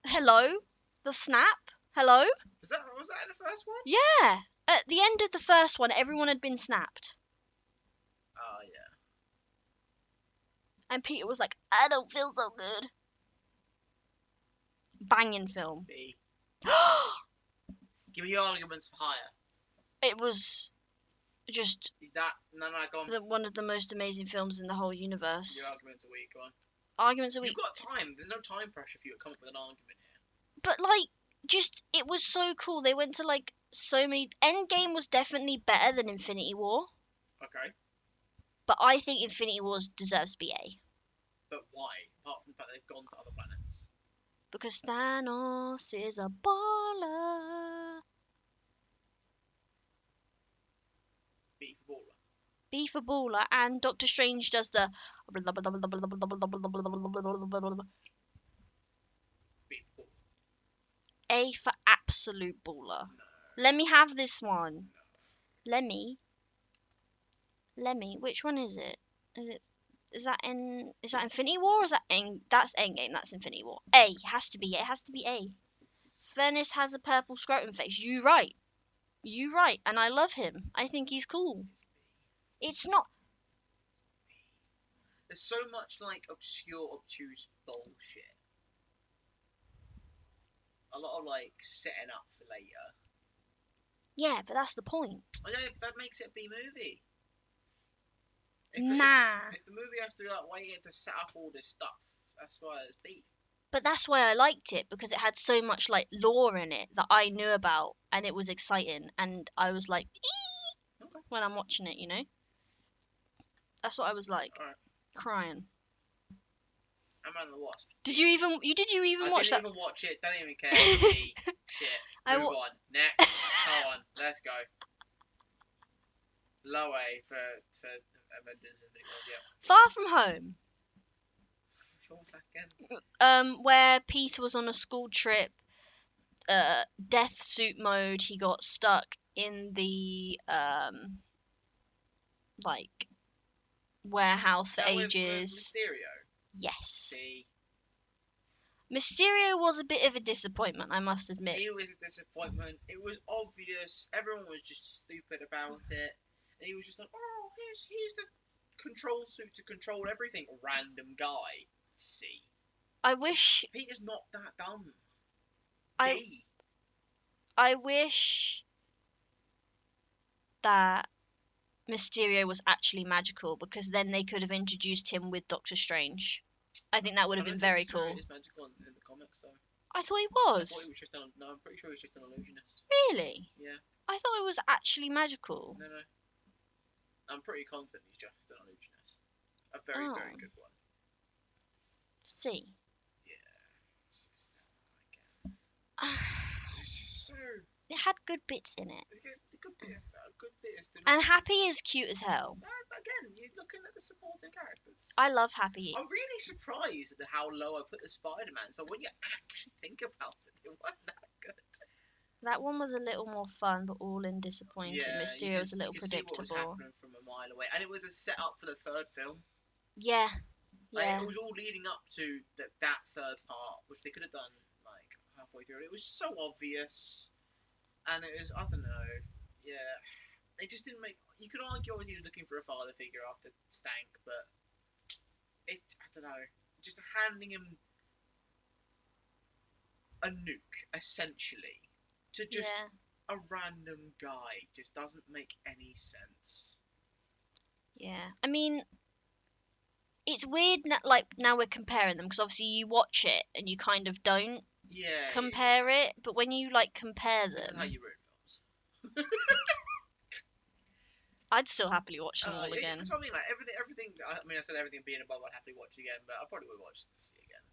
Hello? The snap? Hello? Was that in the first one? Yeah! At the end of the first one, everyone had been snapped. Oh, yeah. And Peter was like, I don't feel so good. Banging film. B. Give me your arguments for higher. It was just No, go on. one of the most amazing films in the whole universe. Your arguments a week, go on. Arguments a week. You've got time. There's no time pressure for you to come up with an argument here. But, like, just, it was so cool. They went to, like, so many... Endgame was definitely better than Infinity War. Okay. But I think Infinity War deserves to be A. But why? Apart from the fact they've gone to other planets. Because Thanos is a baller. B for baller. B for baller, and Doctor Strange does the... B for baller. A for absolute baller. No. Let me have this one. Let me. Which one is it? Is that Infinity War or is that that's Endgame, that's Infinity War. A, has to be, it has to be A. Furnace has a purple scrotum face. You right, and I love him. I think he's cool. It's not. There's so much like obscure, obtuse bullshit. A lot of like setting up for later. Yeah, but that's the point. I know, that makes it a B movie. If the movie has to be like waiting to set up all this stuff, that's why it's B. But that's why I liked it, because it had so much like lore in it that I knew about, and it was exciting, and I was like, ee! Okay. When I'm watching it, you know. That's what I was like, Alright. crying. Ant-Man and the Wasp. Did you even watch that? I didn't even watch it. Don't even care. B. Shit. Move on. Next. Come on. Let's go. Low A for Avengers Infinity Wars. Yeah. Far From Home. What was that again? Where Peter was on a school trip, death suit mode. He got stuck in the like warehouse for ages. With Mysterio. Yes. B. Mysterio was a bit of a disappointment, I must admit. He was a disappointment. It was obvious. Everyone was just stupid about it. And he was just like, oh, here's the control suit to control everything. Random guy. C. I wish... Peter's not that dumb. D. I wish that Mysterio was actually magical, because then they could have introduced him with Doctor Strange. I think that would have been very cool. Mysterio is magical in the comics, though. I thought he I was. thought he was just no, I'm pretty sure he's just an illusionist. Really? Yeah. I thought it was actually magical. No. I'm pretty confident he's just an illusionist. A very, very good one. See. Yeah. It's just so... It had good bits in it. The good bits. And Happy is cute as hell. Again, you're looking at the supporting characters. I love Happy. I'm really surprised at how low I put the Spider-Mans, but when you actually think about it, they weren't that good. That one was a little more fun, but all in disappointing. Yeah, Mysterio was a little you could see what was predictable. happening from a mile away, and it was a setup for the third film. Yeah. Like, it was all leading up to that third part, which they could have done like halfway through. It was so obvious, and it was, I don't know, yeah. They just didn't make. You could argue obviously he was looking for a father figure after Stank, but I don't know. Just handing him a nuke essentially to just Yeah. a random guy just doesn't make any sense. Yeah. I mean, it's weird. Like now we're comparing them because obviously you watch it and you kind of don't Yeah. compare it, but when you like compare This is how them, you ruin films. I'd still happily watch them all Yeah, again. that's what I mean. Like everything. I mean, I said everything being above, I'd happily watch again, but I probably would watch this again.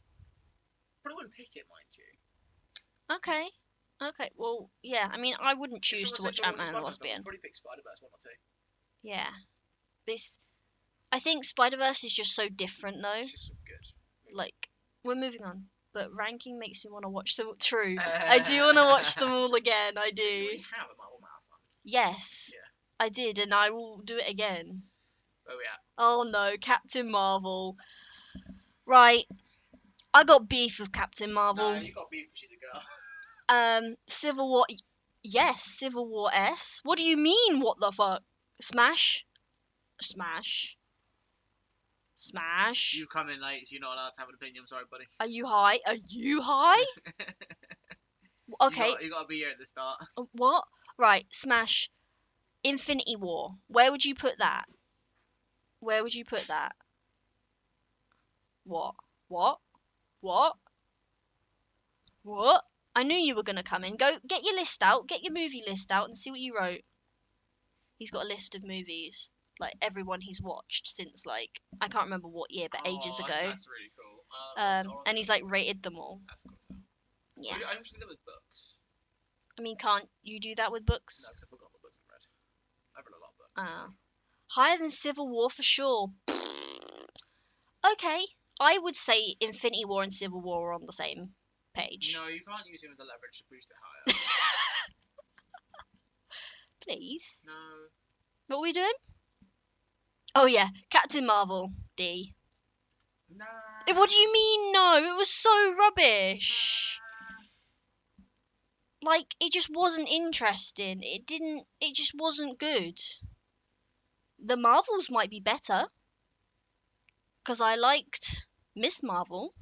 Probably wouldn't pick it, mind you. Okay. Okay. Well, yeah. I mean, I wouldn't If choose someone to said, watch "Do you want Ant-Man to and the watch Wasp Spider-Man film?" I'd again. probably pick Spider-Verse 1 or 2. Yeah. This. I think Spider-Verse is just so different though. It's just so good. Like, we're moving on. But ranking makes me want to watch them. True. I do want to watch them all again. I do. You already have a Marvel marathon. Yes. Yeah. I did, and I will do it again. Where we at? Oh no, Captain Marvel. Right. I got beef with Captain Marvel. No, you got beef because she's a girl. Civil War. Yes, Civil War S. What do you mean? What the fuck? Smash. Smash. Smash. You come in late, so you're not allowed to have an opinion. I'm sorry, buddy. Are you high? Are you high? Okay. You got to be here at the start. What? Right. Smash. Infinity War. Where would you put that? Where would you put that? What? What? What? What? I knew you were gonna come in. Go get your list out. Get your movie list out and see what you wrote. He's got a list of movies, like everyone he's watched since like I can't remember what year, but ages ago. That's really cool. And he's like rated them all. That's cool. Yeah. I just did it with books. I mean, can't you do that with No, books? because I forgot what books I've read. I've read a lot of books. Higher than Civil War for sure. Okay, I would say Infinity War and Civil War are on the same page. No, you can't use him as a leverage to boost it higher. Please. No. What are we doing? Oh yeah, Captain Marvel. D. Nah. What do you mean no? It was so rubbish. Like it just wasn't interesting. It just wasn't good. The Marvels might be better. Cause I liked Miss Marvel.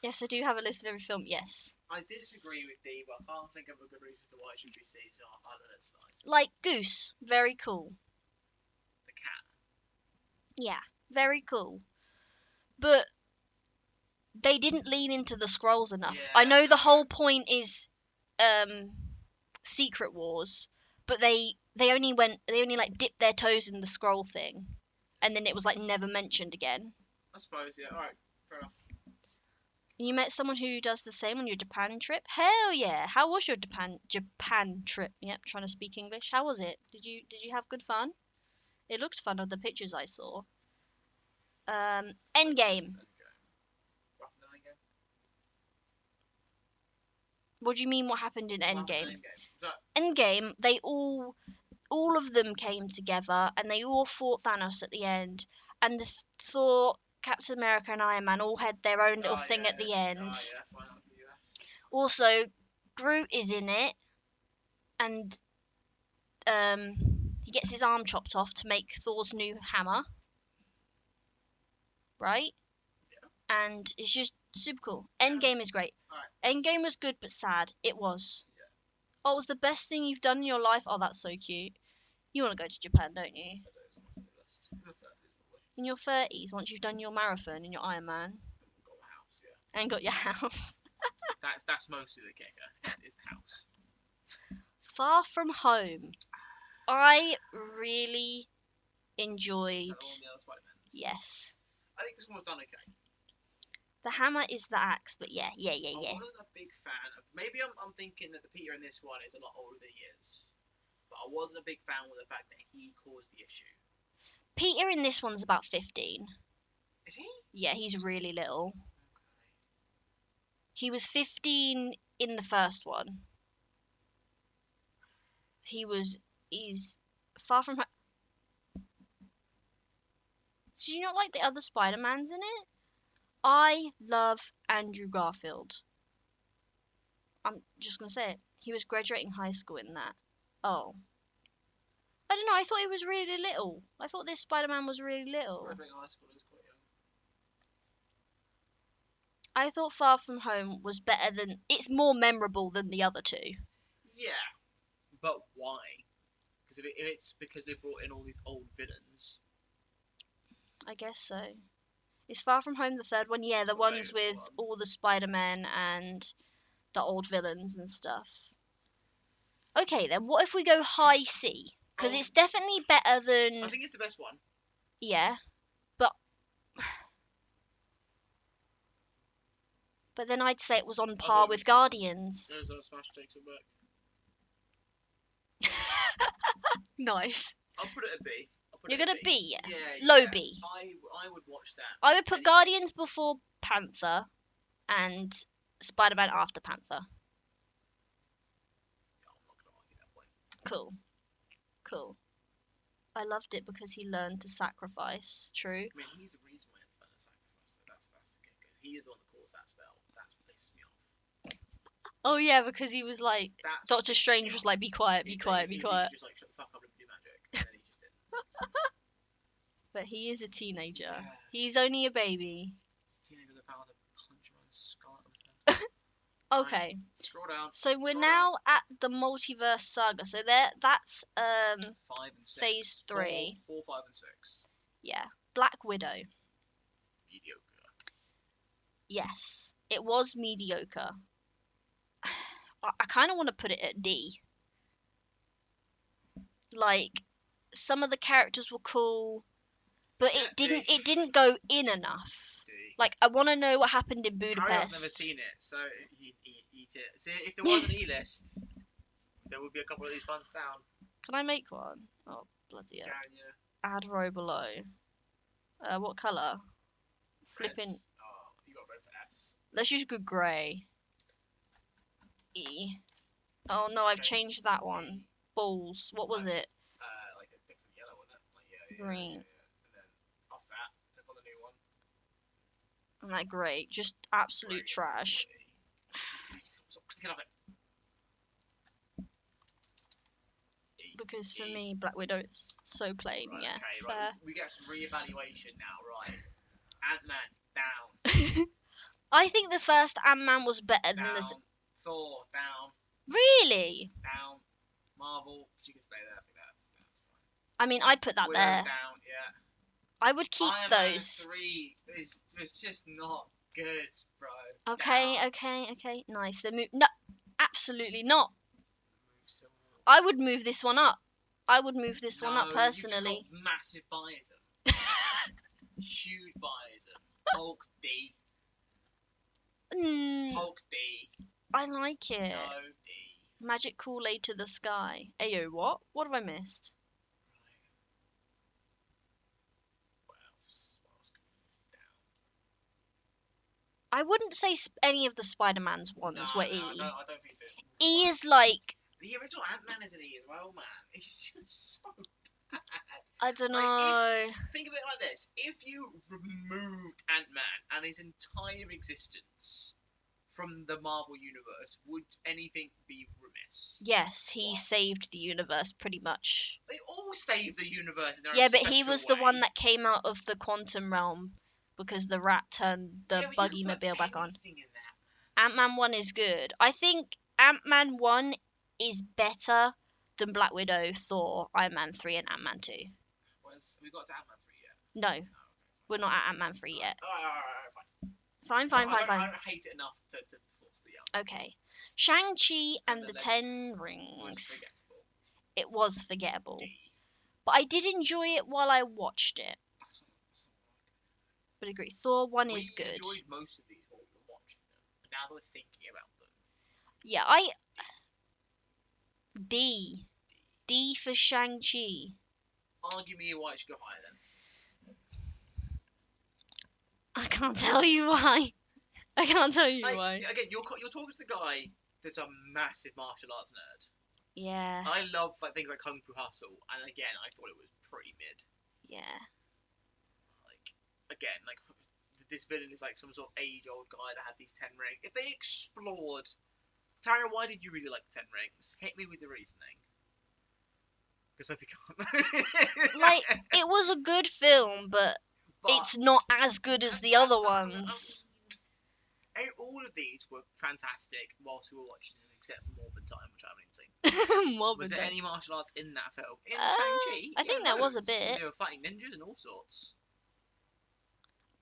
Yes, I do have a list of every film. Yes. I disagree with D, but I can't think of a good reason to why it should be C, so I'll let it slide. Like Goose, very cool. The cat. Yeah, very cool. But they didn't lean into the scrolls enough. Yeah, I know the whole point is Secret Wars, but they only like dipped their toes in the scroll thing, and then it was like never mentioned again. I suppose, yeah. Alright, fair enough. You met someone who does the same on your Japan trip? Hell yeah! How was your Japan trip? Yep, trying to speak English. How was it? Did you have good fun? It looked fun on the pictures I saw. Endgame. What do you mean? What happened in Endgame? Endgame. They all of them came together and they all fought Thanos at the end. And this Thor, Captain America, and Iron Man all had their own little thing at the end. Also, Groot is in it, and he gets his arm chopped off to make Thor's new hammer. Right? Yeah. And it's just super cool. Endgame is great. Endgame was good but sad. It was. Yeah. Oh, it was the best thing you've done in your life. Oh, that's so cute. You want to go to Japan, don't you? In your 30s, once you've done your marathon and your Ironman. Got my house, yeah. And got your house. That's mostly the kicker. Is the house. Far From Home. I really enjoyed. Is that all the other Spider-Mans? Yes. I think this one was done okay. The hammer is the axe, but yeah. I wasn't a big fan of. Maybe I'm thinking that the Peter in this one is a lot older than he is, but I wasn't a big fan with the fact that he caused the issue. Peter in this one's about 15. Is he? Yeah, he's really little. Okay. He was 15 in the first one. He's Far From Home. Do you not like the other Spider-Mans in it? I love Andrew Garfield. I'm just gonna say it. He was graduating high school in that. Oh. I don't know, I thought he was really little. I thought this Spider-Man was really little. Graduating high school is quite I thought Far From Home was better than. It's more memorable than the other two. Yeah, but why? Because if it's because they brought in all these old villains. I guess so. Is Far From Home the third one? Yeah, It's the the ones latest with one. all the Spider-Men and the old villains and stuff. Okay, then what if we go high C? Because Oh. it's definitely better I than. think it's the best one. Yeah, but then I'd say it was on par with Guardians. Those are Smash takes it back. Nice. I'll put it at B. You're gonna B, yeah? Yeah, Low yeah. B. I would watch that. I would put Any- Guardians before Panther and Spider-Man after Panther. I'm not gonna argue that point. Cool. Cool. I loved it because he learned to sacrifice. True. I mean, he's the reason why it's better sacrifice. That's the kicker. He is the one that caused that spell. That's what pisses me off. Oh yeah, because he was like, That's Doctor Strange was like, be quiet, be He's quiet, he be needs quiet. to just like shut the fuck up and do magic, and then he just didn't. But he is a teenager. Yeah. He's only a baby. Teenager with the power to punch around the skull out of his head. Okay. Scroll down. So we're Scroll now at the multiverse saga. So that's 5 and 6. phase 3. 4, 5, and 6. Yeah. Black Widow. Mediocre. Yes. It was mediocre. I kind of want to put it at D. Like, some of the characters were cool, but Yeah, it didn't go in enough. D. Like, I want to know what happened in Harry, Budapest. I've never seen it, so eat it. See, if there was an E-list, there would be a couple of these buns down. Can I make one? Oh, bloody hell. Can you? Add row below. What colour? Flipping. Oh, you got red for S. Let's use good grey. E. Oh no, I've changed that one. Balls. What was it? Like a different yellow, wasn't it? Like, yeah. Green. And then off that, click on the new one. And that grey. Just absolute Grey, trash. grey. Stop clicking off it. E. Because for E. me, Black Widow is so plain. Right, Yeah, okay, fair. right. We get some re-evaluation now, right? Ant-Man, down. I think the first Ant-Man was better than Down. this. Thor, down. Really? Down. Marvel, she can stay there. I think that's fine. I mean, I'd put that Widow, there. down, yeah. I would keep Iron Man those. 3 is just not good, bro. Okay, Down. okay. Nice. They move. No, absolutely not. Move some more. I would move this one up. I would move this one up No, personally. You've just got massive biasm. Huge biasm. Hulk D. Hulk's D. I like it. No D. Magic Kool-Aid to the sky. Ayo, what? What have I missed? What else? What else could we move down? I wouldn't say any of the Spider-Man's ones were E. I don't think that. E is like, The original Ant-Man is an E as well, man. It's just so bad. I don't know. Like, think of it like this. If you removed Ant-Man and his entire existence from the Marvel Universe, would anything be remiss? Yes, he What? saved the universe pretty much. They all save the universe in their Yeah, own but he special was way. the one that came out of the quantum realm because the rat turned the Yeah, but buggy you can put mobile back on. anything in there. Ant-Man 1 is good. I think Ant-Man 1 is better than Black Widow, Thor, Iron Man 3, and Ant-Man 2. We got to Ant-Man 3 yet? No, Oh, okay. we're not at Ant-Man 3 yet. Alright, Fine. I don't hate it enough to force the young. Okay. Shang-Chi and the the Ten Was Rings. forgettable. It was forgettable. D. But I did enjoy it while I watched it. That's not But agree. Thor 1 we is good. enjoyed most of these while we were watching them. But now that we're thinking about them. Yeah, D. D for Shang-Chi. Argue me why it should go higher then. I can't tell you why. I can't tell you why. Again, you're talking to the guy that's a massive martial arts nerd. Yeah, I love things like Kung Fu Hustle, and again, I thought it was pretty mid. yeah. Again, this villain is like some sort of age-old guy that had these 10 rings. If they explored, Tara, why did you really like 10 rings? Hit me with the reasoning. Because I can't. Like, it was a good film, but it's not as good as the other ones. All of these were fantastic whilst we were watching them, except for Morbid Time, which I haven't even seen. Morbid Was there Time. any martial arts in that film? In Shang-Chi? I think there was a loads. bit. They were fighting ninjas and all sorts.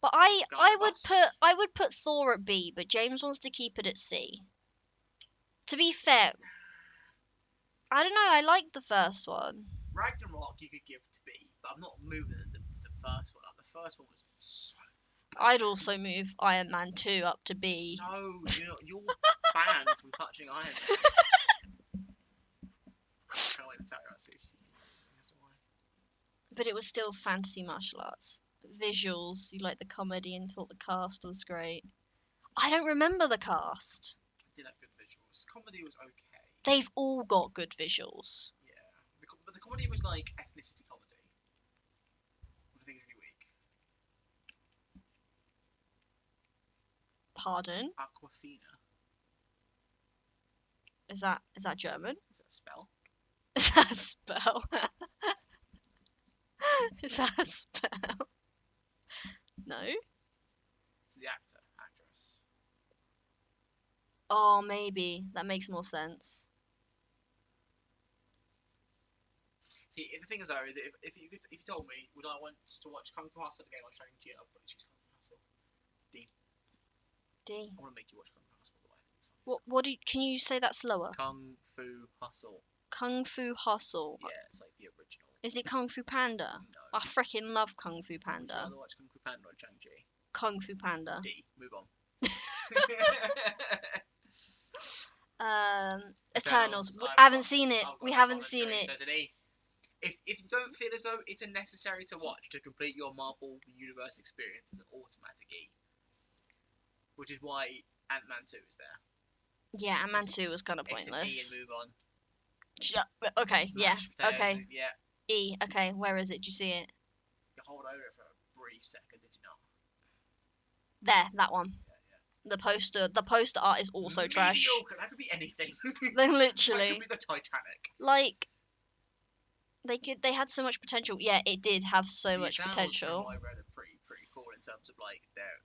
But Guy on I the would bus. I would put Thor at B, but James wants to keep it at C. To be fair, I don't know. I liked the first one. Ragnarok you could give to B, but I'm not moving the first one up. The first one was so. I'd also move Iron Man 2 up to B. No, you're banned from touching Iron Man. I can't wait to tell you about sushi. That's why. But it was still fantasy martial arts. Visuals, you like the comedy and thought the cast was great. I don't remember the cast. It did have good visuals. Comedy was okay. They've all got good visuals. Yeah, but the comedy was like ethnicity comedy, which I think is really weak. Pardon? Aquafina. Is that German? Is that a spell? Is that a spell? Is that a spell? No? It's the actress. Oh, maybe. That makes more sense. See, the thing is though, is if you told me, would I want to watch Kung Fu Hustle again or Shang-Chi, I'd probably choose Kung Fu Hustle. D. I want to make you watch Kung Fu Hustle, by the way. It's fun. What can you say that slower? Kung Fu Hustle. Kung Fu Hustle. Yeah, it's like the original. Is it Kung Fu Panda? No. I freaking love Kung Fu Would you Panda. rather watch Kung Fu Panda or Shang-Chi? Kung Fu Panda. D. Move on. Eternals. I've I haven't got- seen it. I've got We no haven't comments, seen James it. says an E. If you don't feel as though it's a necessary to watch to complete your Marvel Universe experience, it's an automatic E. Which is why Ant-Man 2 is there. Yeah, Ant-Man 2 was kind of It's an E pointless. and move on. Okay, yeah. Smash potatoes Okay. and- yeah. E. Okay, where is it? Do you see it? You hold over it for a brief second, did you not? There, that one. Yeah, yeah. The poster art is also trash. Mediocre. That could be anything. Then That literally, could be the Titanic. like, they had so much potential. Yeah, it did have so The much Eternals, potential. From what I read, are pretty cool in terms of like their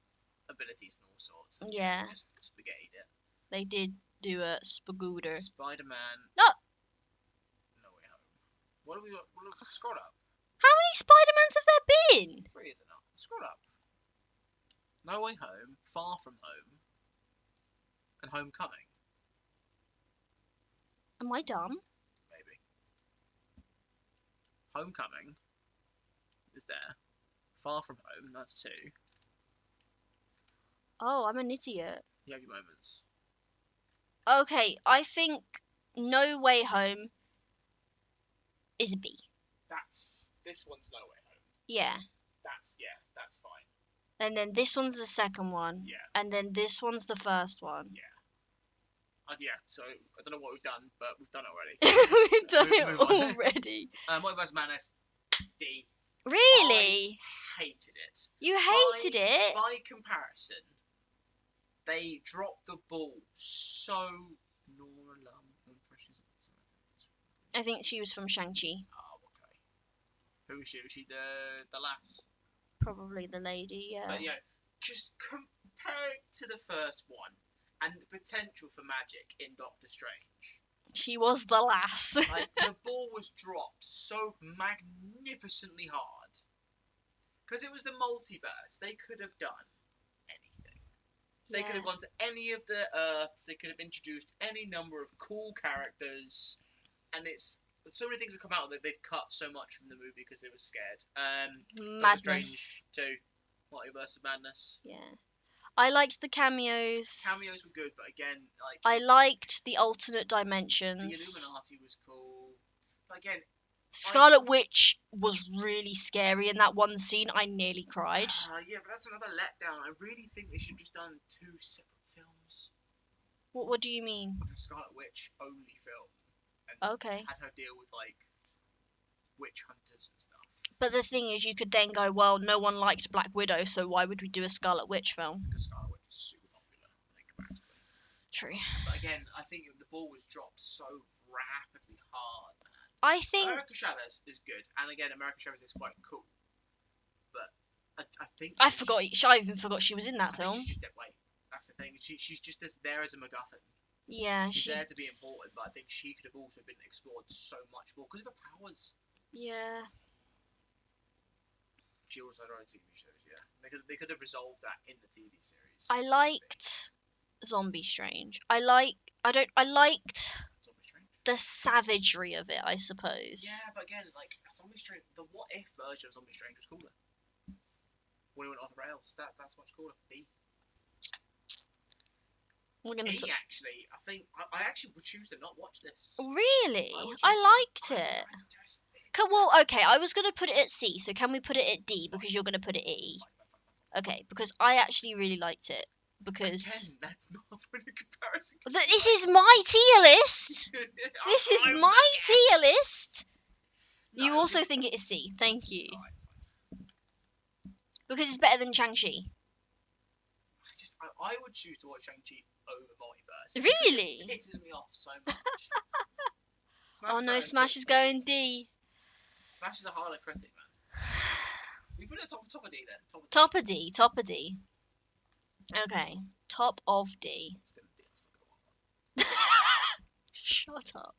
abilities and all sorts. And Yeah. Just spaghettied it. They did do a spagooter. Spider-Man. No. No Way Home. What are we? Scroll up. How many Spider-Mans have there been? 3 is enough. Scroll up. No Way Home, Far From Home, and Homecoming. Am I dumb? Maybe. Homecoming is there. Far From Home, that's 2. Oh, I'm an idiot. You have your moments. Okay, I think No Way Home is a B. This one's No Way Home. Yeah. That's fine. And then this one's the second one. Yeah. And then this one's the first one. Yeah. So I don't know what we've done, but we've done it already. We've done Move on. it already. Multiverse Madness, D. Really? Hated it. You hated it? By comparison, they dropped the ball so. Nora Lum. I think she was from Shang-Chi. Oh, okay. Who is she? Was she the lass? Probably the lady, yeah. But yeah, just compared to the first one and the potential for magic in Doctor Strange. She was the lass. Like, the ball was dropped so magnificently hard. Because it was the multiverse. They could have done anything. They could have gone to any of the Earths. They could have introduced any number of cool characters. And it's so many things have come out that they've cut so much from the movie because they were scared. Doctor Madness. Strange 2, Multiverse of Madness. Yeah. I liked the cameos. Cameos were good, but again, like I liked the alternate the dimensions. Illuminati was cool. But again, Scarlet Witch was really scary in that one scene. I nearly cried. yeah, but that's another letdown. I really think they should have just done 2 separate films. What do you mean? Like a Scarlet Witch only film. And Okay. had her deal with like witch hunters and stuff. But the thing is, you could then go, well, no one likes Black Widow, so why would we do a Scarlet Witch film? Because Scarlet Witch is super popular, like comparatively. True. But again, I think the ball was dropped so rapidly hard, man. I think... America Chavez is good, and again, America Chavez is quite cool. But I think I even forgot she was in that I think film. she's just dead weight. That's the thing. She's just there as a MacGuffin. Yeah, She's there to be important, but I think she could have also been explored so much more because of her powers. Yeah. She also had her own TV shows. Yeah, they could have resolved that in the TV series. I liked Zombie Strange. I liked Zombie Strange. the savagery of it, I suppose. Yeah, but again, like Zombie Strange, the what if version of Zombie Strange was cooler. When it went off the rails, that's much cooler. We're gonna Actually, I think I actually would choose to not watch this. Really? I liked it. Well, okay, I was gonna put it at C, so can we put it at D because you're gonna put it at E? Okay, because I actually really liked it. Because again, that's not a point of comparison. this is my tier list. This is my tier list. No, you also think it is C. Thank you. Because it's better than Shang-Chi. I would choose to watch Shang-Chi over Multiverse. Really? It pisses me off so much. Oh no, Smash is going D. Smash is a harder critic, man. We put it at top of D then. Top of D. Top of D. Okay. Top of D. Shut up.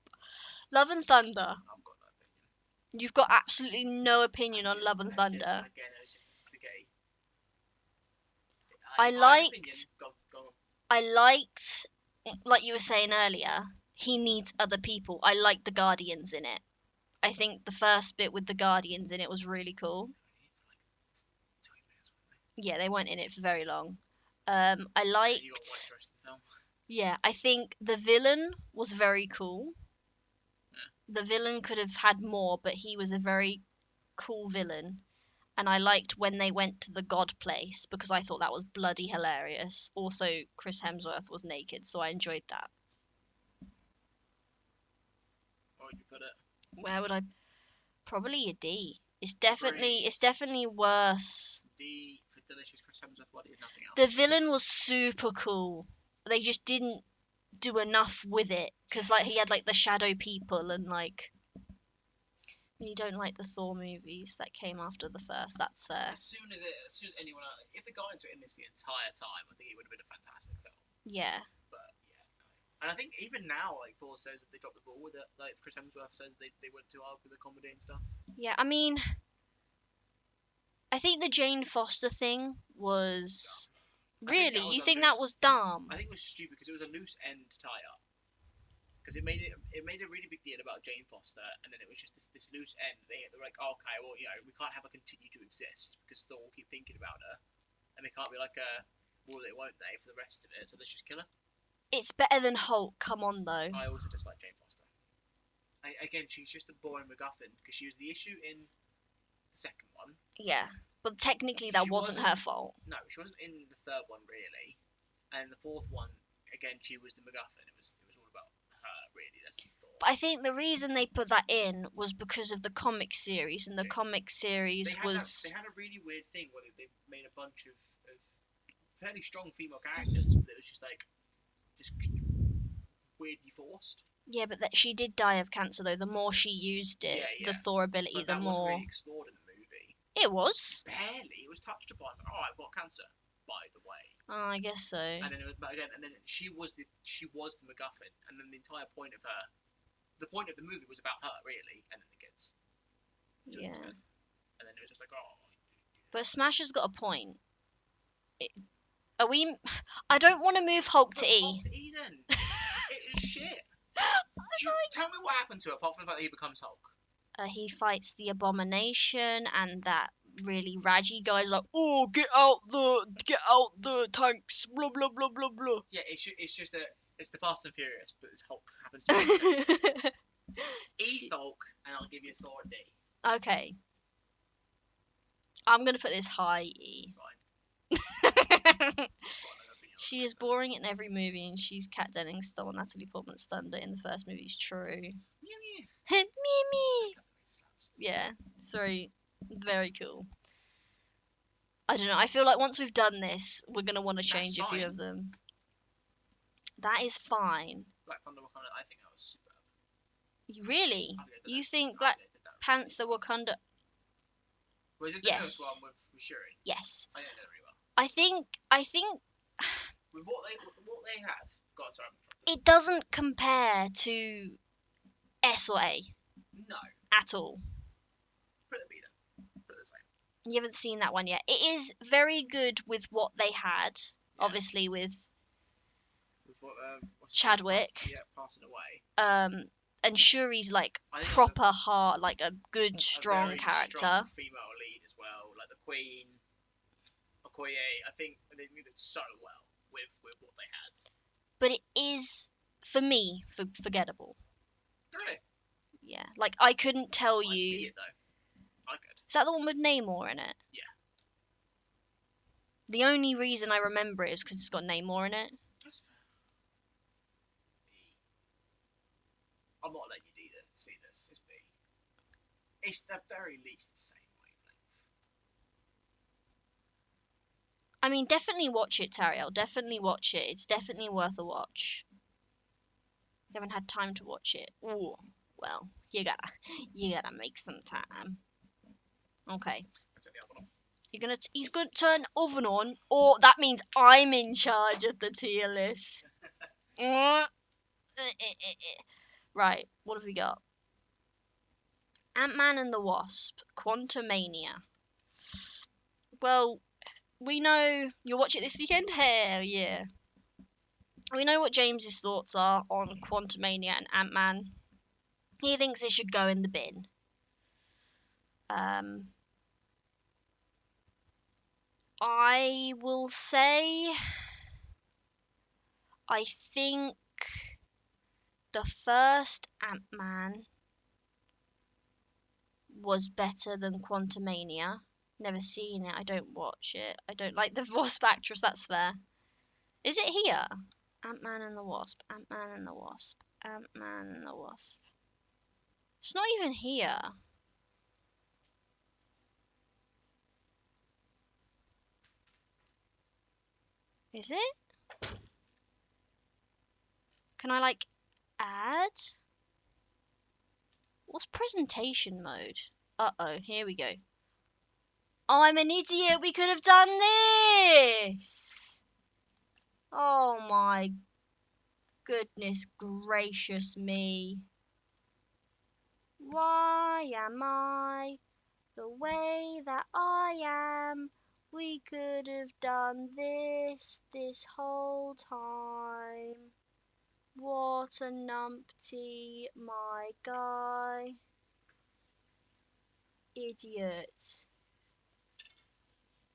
Love and Thunder. I've got no opinion. You've got absolutely no opinion on Love and Thunder. Again, it was just spaghetti. I liked, like you were saying earlier, he needs other people. I liked the Guardians in it. I think the first bit with the Guardians in it was really cool. Yeah, they weren't in it for very long. I liked. You got to watch the rest of the film. Yeah, I think the villain was very cool. Yeah. The villain could have had more, but he was a very cool villain. And I liked when they went to the god place because I thought that was bloody hilarious. Also, Chris Hemsworth was naked, so I enjoyed that. Where would you put it? Where would I? Probably a D. It's definitely worse. D for delicious Chris Hemsworth body and nothing else. The villain was super cool. They just didn't do enough with it because like he had like the shadow people and like. You don't like the Thor movies that came after the first. That's As soon as anyone, if the Guardians were in this the entire time, I think it would have been a fantastic film. Yeah. But yeah, no. And I think even now, like Thor says that they dropped the ball with it. Like Chris Hemsworth says they went too hard with the comedy and stuff. Yeah, I mean, I think the Jane Foster thing was really. You think that was dumb? I think it was stupid because it was a loose end tie up. Because it made a really big deal about Jane Foster, and then it was just this loose end. They were like, oh, okay, well, you know, we can't have her continue to exist because Thor will keep thinking about her, and they can't be like, will they, won't they, for the rest of it? So let's just kill her. It's better than Hulk. Come on, though. I also dislike Jane Foster. Again, she's just a boring MacGuffin because she was the issue in the second one. Yeah, but technically that wasn't her fault. No, she wasn't in the third one really, and the fourth one, again, she was the MacGuffin. It was all about. Really, that's the thought. But I think the reason they put that in was because of the comic series, and the comic series was. They had a really weird thing where they made a bunch of fairly strong female characters that was just weirdly forced. Yeah, but she did die of cancer though. The more she used it, the Thor ability, but the that more. Wasn't really explored in the movie. It was. Barely. It was touched upon. Oh, I've got cancer. By the way. Oh, I guess so. And then she was the MacGuffin, and then the entire point of her, the point of the movie was about her really, and then the kids. Yeah. And then it was just like, oh. But Smash has got a point. Are we? I don't want to move Hulk to E. Hulk to E then. It is shit. Tell me what happened to it apart from the fact that he becomes Hulk. He fights the Abomination and that really raggy guy like, oh, get out the tanks, blah blah blah blah blah. Yeah, it's just it's the Fast and Furious, but it's Hulk happens to be E Hulk, and I'll give you Thor D. Okay. I'm gonna put this high E. Fine. She is boring in every movie, and she's Kat Dennings stole Natalie Portman's thunder in the first movie. It's true. Mew mew. Yeah, sorry, very cool. I don't know. I feel like once we've done this, we're gonna want to change a few of them. That is fine. Black Thunder Wakanda, I think that was superb. Really? You think Black Panther Wakanda? Was this the newest one with Shuri? Yes. I don't know very well. I think With what they had. God, sorry, I'm It doesn't compare to S or A no. at all. Put it at B then. Put it the same. You haven't seen that one yet. It is very good with what they had, Yeah. obviously with With what, what's his name? Chadwick. Passing away. And Shuri's like I think proper heart, like a good, a strong very character. strong female lead as well, like the Queen, Okoye. I think they did so well with what they had. But it is, for me, forgettable. Really? Yeah, like I couldn't tell I'd you. be it though. I could. Is that the one with Namor in it? Yeah. The only reason I remember it is because it's got Namor in it. That's fair. I'm not letting you see this. It's B. It's at very least the same wavelength. I mean, definitely watch it, Tariel. Definitely watch it. It's definitely worth a watch. You haven't had time to watch it. Ooh, well, you gotta make some time. Okay. He's gonna turn oven on, or that means I'm in charge of the tier list. Right, what have we got? Ant-Man and the Wasp, Quantumania. Well, we know you'll watch it this weekend. Hell yeah! We know what James's thoughts are on Quantumania and Ant-Man. He thinks it should go in the bin. I will say, I think the first Ant-Man was better than Quantumania. Never seen it. I don't watch it. I don't like the Wasp actress. That's fair. Is it here? Ant-Man and the Wasp. Ant-Man and the Wasp. Ant-Man and the Wasp. It's not even here. Is it? Can I like add? What's presentation mode? Uh-oh, here we go. Oh, I'm an idiot. We could have done this. Oh my goodness gracious me. Why am I the way that I am? We could have done this whole time. What a numpty, my guy. Idiot.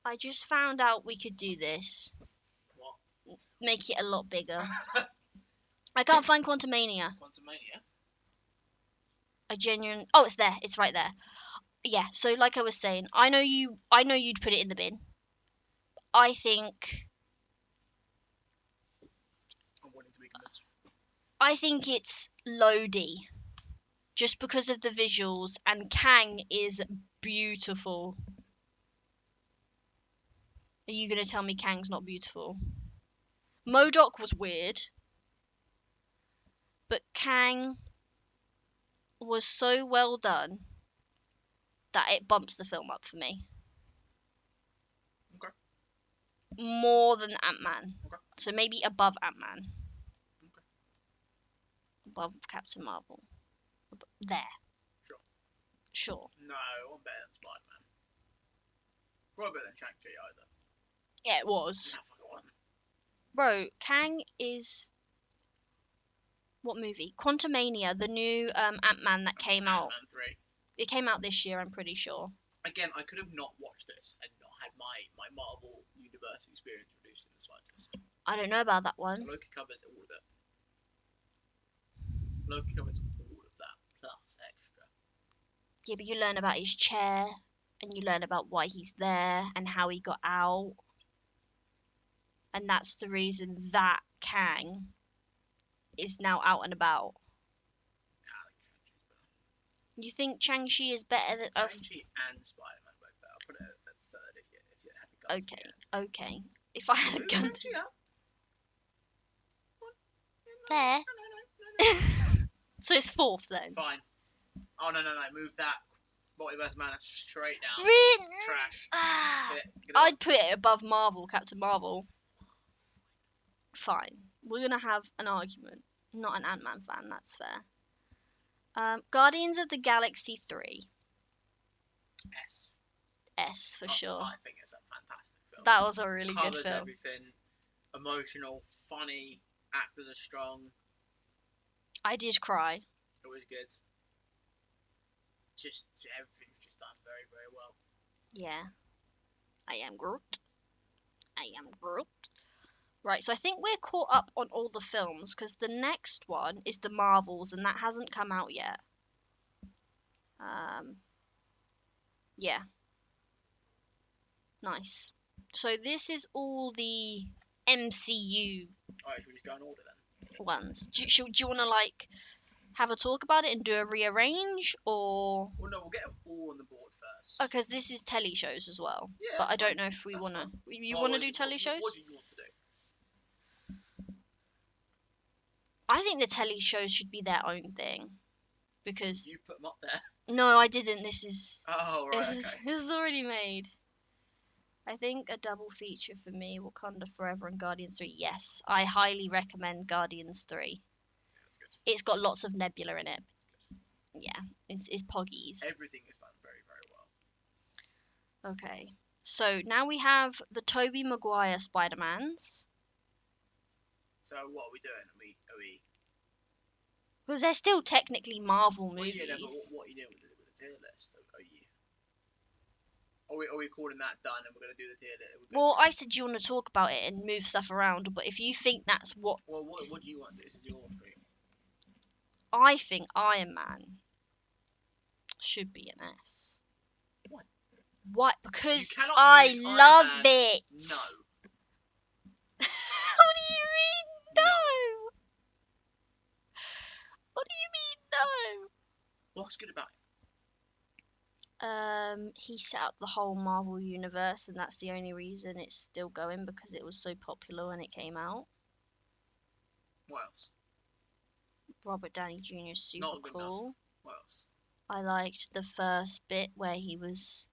I just found out we could do this. What? Make it a lot bigger. I can't find Quantumania. Quantumania? Oh, it's there. It's right there. Yeah, so like I was saying, I know you'd put it in the bin. I think I'm wanting to be convinced. I think it's low D. Just because of the visuals, and Kang is beautiful. Are you gonna tell me Kang's not beautiful? MODOK was weird, but Kang was so well done that it bumps the film up for me. Okay. More than Ant-Man. Okay. So maybe above Ant-Man. Okay. Above Captain Marvel. There. Sure. Sure. No, I'm better than Spider-Man. Probably better than Shang-Chi either. Yeah, it was. No, fuck it wasn't. Bro, Kang is... What movie? Quantumania, the new Ant-Man that came out. Ant-Man 3. It came out this year, I'm pretty sure. Again, I could have not watched this and not had my Marvel Universe experience reduced in the slightest. I don't know about that one. Loki covers all of it. Loki covers all of that, plus extra. Yeah, but you learn about his chair, and you learn about why he's there, and how he got out. And that's the reason that Kang is now out and about. You think Shang-Chi is better than... Shang-Chi and Spider-Man both better. I'll put it at third if you had a gun to get. Okay. If I had a gun to... Shang-Chi up. There. No. So it's fourth then? Fine. Oh, no. Move that Multiverse Man straight down. Really? Trash. Ah, Get it I'd put it above Marvel, Captain Marvel. fine. We're gonna have an argument. Not an Ant-Man fan, that's fair. Guardians of the Galaxy 3. S. S for sure. I think it's a fantastic film. That was a really good Covers film. everything. Emotional, funny, actors are strong. I did cry. It was good. Just everything's just done very, very well. Yeah. I am Groot. I am Groot. Right, so I think we're caught up on all the films because the next one is the Marvels and that hasn't come out yet. Yeah. Nice. So this is all the MCU Alright, should we just go in order then? ones. Do you want to like have a talk about it and do a rearrange or? Well, no, we'll get them all on the board first. Because this is telly shows as well. Yeah, but I don't fine. know if we That's want to. fine. You want to do telly shows? What do you want to do? I think the telly shows should be their own thing. Because. You put them up there. No, I didn't. This is. Oh, right, okay. This is already made. I think a double feature for me, Wakanda Forever and Guardians 3. Yes, I highly recommend Guardians 3. Yeah, that's good. It's got lots of Nebula in it. Yeah, it's Poggies. Everything is done very, very well. Okay, so now we have the Tobey Maguire Spider-Mans. So what are we doing? Are we? Because they're still technically Marvel movies. Well, yeah, no, but what are you doing with the tier list? Are we calling that done and we're going to do the tier list? Well, I said you want to talk about it and move stuff around, but if you think that's what... Well, what do you want to do? This is your stream. I think Iron Man should be an S. Why? Why? Because You cannot I use Iron love Man. it. No. What do you mean no? What do you mean What's good about it? no? He set up the whole Marvel universe, and that's the only reason it's still going because it was so popular when it came out. What else? Robert Downey Jr. is super Not good cool. enough. What else? I liked the first bit where he was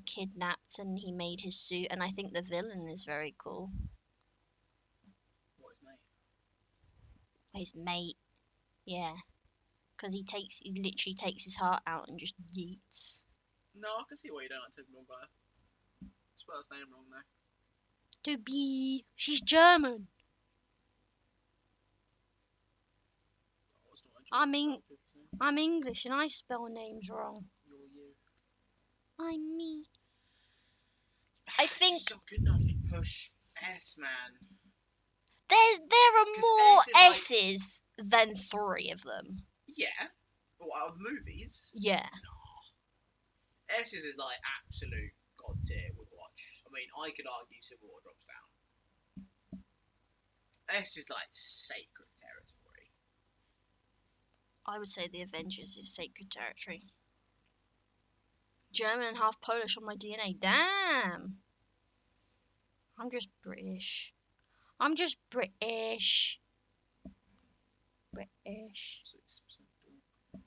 kidnapped and he made his suit, and I think the villain is very cool. What is mate? His mate, yeah, because he literally takes his heart out and just yeets. No, I can see why you don't like Tobey Maguire. Spell his name wrong there. Toby, she's German. Oh, it's not I mean, I'm English and I spell names wrong. You're you. I'm me. I think It's not good enough to push S, man. there are 'Cause more S is S's than 3 of them. Yeah. Well, out of the movies, Yeah. S's is like absolute god tier would watch. I mean, I could argue Civil War drops down. S is like sacred territory. I would say the Avengers is sacred territory. German and half Polish on my DNA. Damn. I'm just British. British. 6%.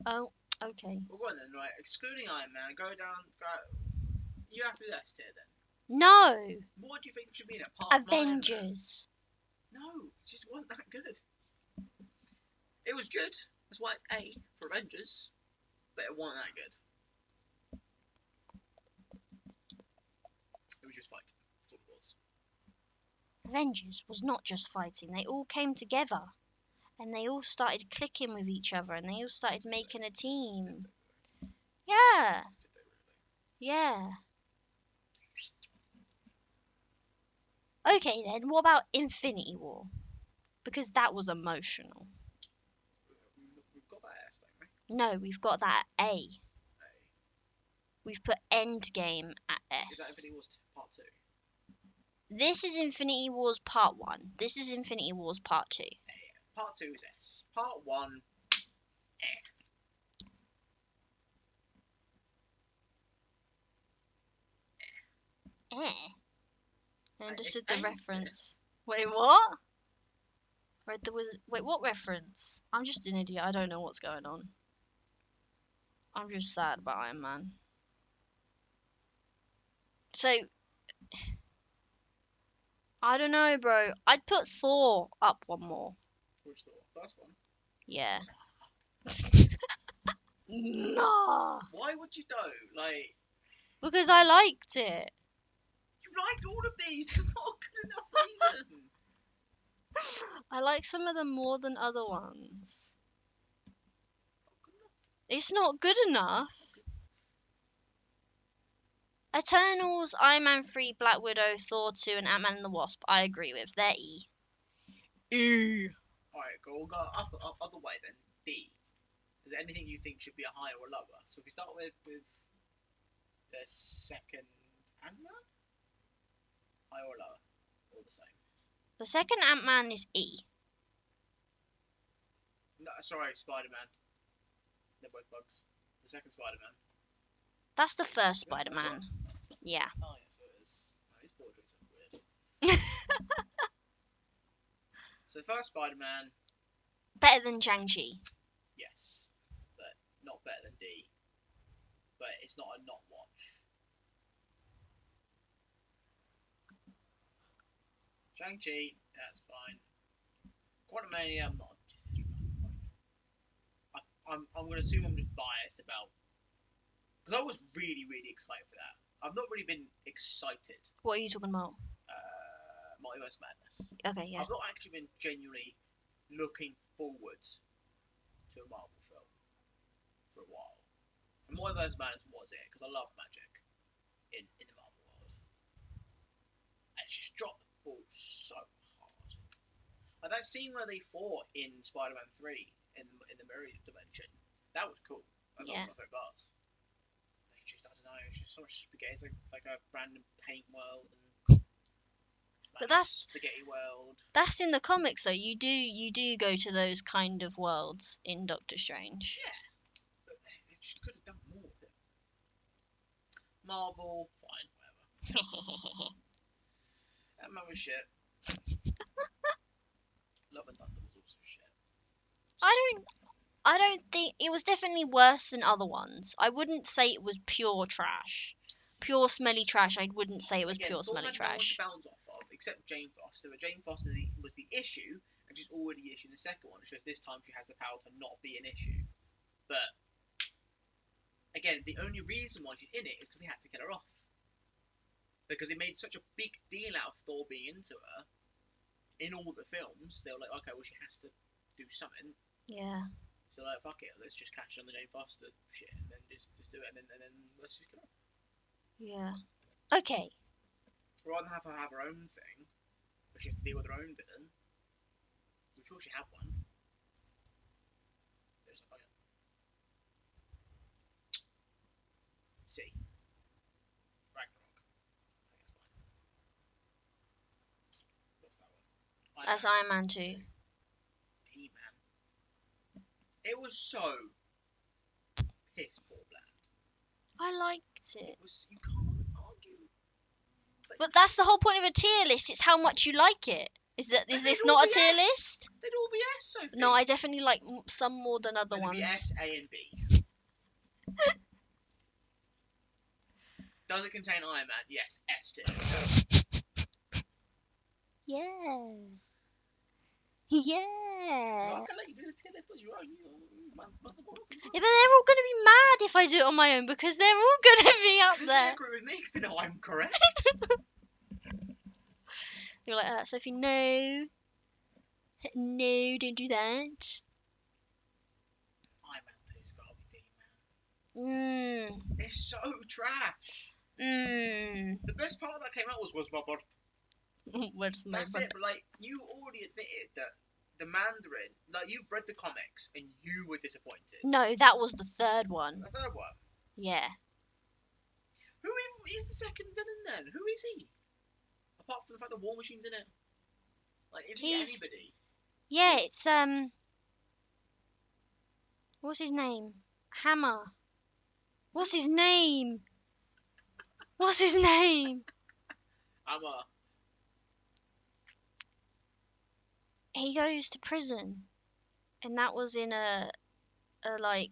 Oh, okay. Well, go on then, right? Excluding Iron Man, go down. You have to do S tier then. No. What do you think should be in it? Part of Iron Man? Avengers. No, it just wasn't that good. It was good. That's why it's A for Avengers, but it wasn't that good. It was just fight. That's all it was. Avengers was not just fighting. They all came together. And they all started clicking with each other. And they all started making a team. Yeah. Did they really? Yeah. Okay then, what about Infinity War? Because that was emotional. We've got that S, don't we? No, we've got that at A. A. We've put Endgame at Is that S. Infinity Wars Part 2? This is Infinity Wars Part 1. This is Infinity Wars Part 2. Part 2 is S. Part 1, Eh. I understood It's the A, reference. Wait, what? Wait, what reference? I'm just an idiot. I don't know what's going on. I'm just sad about Iron Man. So, I don't know, bro. I'd put Thor up one more. Which the first one? Yeah. Nah. Why would you though? Like, Because I liked it. you liked all of these. That's not a good enough reason. I like some of them more than other ones. It's not good enough. Eternals, Iron Man 3, Black Widow, Thor 2, and Ant-Man and the Wasp, I agree with. They're E. E. Alright, cool. We'll go up, other way then. D. Is there anything you think should be a higher or lower? So if we start with the second Ant-Man? Higher or lower? Or the same? The second Ant-Man is E. No, sorry, Spider-Man. They're both bugs. The second Spider-Man. That's the first Is that the first Spider-Man. one? Yeah. Oh, yeah, so it is. Oh, these portraits are weird. So the first Spider-Man, Better than Shang-Chi. yes. But not better than D. But it's not a not watch. Shang-Chi, that's fine. Quantumania, I'm not. I'm going to assume I'm just biased about. Because I was really, really excited for that. I've not really been excited. What are you talking about? Multiverse Madness. Okay, yeah. I've not actually been genuinely looking forward to a Marvel film for a while. And Multiverse Madness was it, because I love magic in the Marvel world. And it's just dropped the ball so hard. Like that scene where they fought in Spider-Man 3 in the mirror dimension, that was cool. That was Yeah. one of my favorite parts. It's just, I don't know, it's just so much spaghetti. It's like a random paint world and But that's spaghetti world. That's in the comics though. You do go to those kind of worlds in Doctor Strange. Yeah, but they just could have done more with it. Marvel, fine, whatever. That man was shit. Love and Thunder was also shit. I don't think it was definitely worse than other ones. I wouldn't say it was pure trash. Pure smelly trash. I wouldn't say it was Again, pure Thor smelly had no one to trash. bounce off of except Jane Foster. But Jane Foster was the issue, and she's already the issue in the second one. It's just this time she has the power to not be an issue. But again, the only reason why she's in it is because they had to kill her off. Because they made such a big deal out of Thor being into her in all the films. They were like, okay, well, she has to do something. Yeah. So like, fuck it, let's just catch on the Jane Foster shit, and then just do it, and then let's just kill her. Yeah. Okay. Rather than have her have her own thing, where she has to deal with her own villain. I'm sure she had one. There's like, okay. C. Ragnarok. I think that's fine. What's that one? That's Iron Man 2. D, man. It was so piss poor bland. I liked it. It was. You can't argue. But that's the whole point of a tier list. It's how much you like it. Is this not a tier list? They'd all be S, Sophie. No, I definitely like some more than other They'd ones. be S, A, and B. Does it contain Iron Man? Yes, S tier. Yeah. Well, Yeah. I can let you do this tier list on your own. Yeah, but they're all gonna be mad if I do it on my own because they're all gonna be up Because there. they agree with me because they know I'm correct. You're like, Sophie, no. No, don't do that. Iron Man 2's gotta be D, man. It's so trash. The best part that came out was my birth. Where's my That's it, but like, you already admitted that the Mandarin, like, you've read the comics and you were disappointed. No, that was the third one. The third one. Yeah. Who is the second villain then? Who is he? Apart from the fact that War Machine's in it. Like, is he anybody? Yeah, it's what's his name? Hammer. What's his name? What's his name? Hammer. He goes to prison. And that was in a like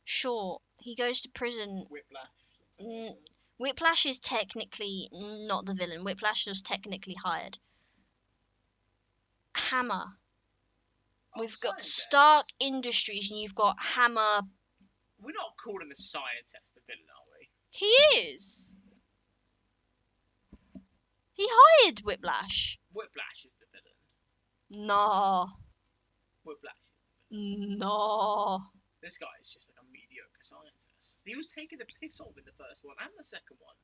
short. He goes to prison. Whiplash. Whiplash is technically not the villain. Whiplash was technically hired. Hammer. Oh, We've got scientist. Stark Industries, and you've got Hammer. We're not calling the scientist the villain, are we? He is. He hired Whiplash. Whiplash is the villain. Nah. Whiplash. Nah. This guy is just like a mediocre scientist. He was taking the piss off in the first one and the second one.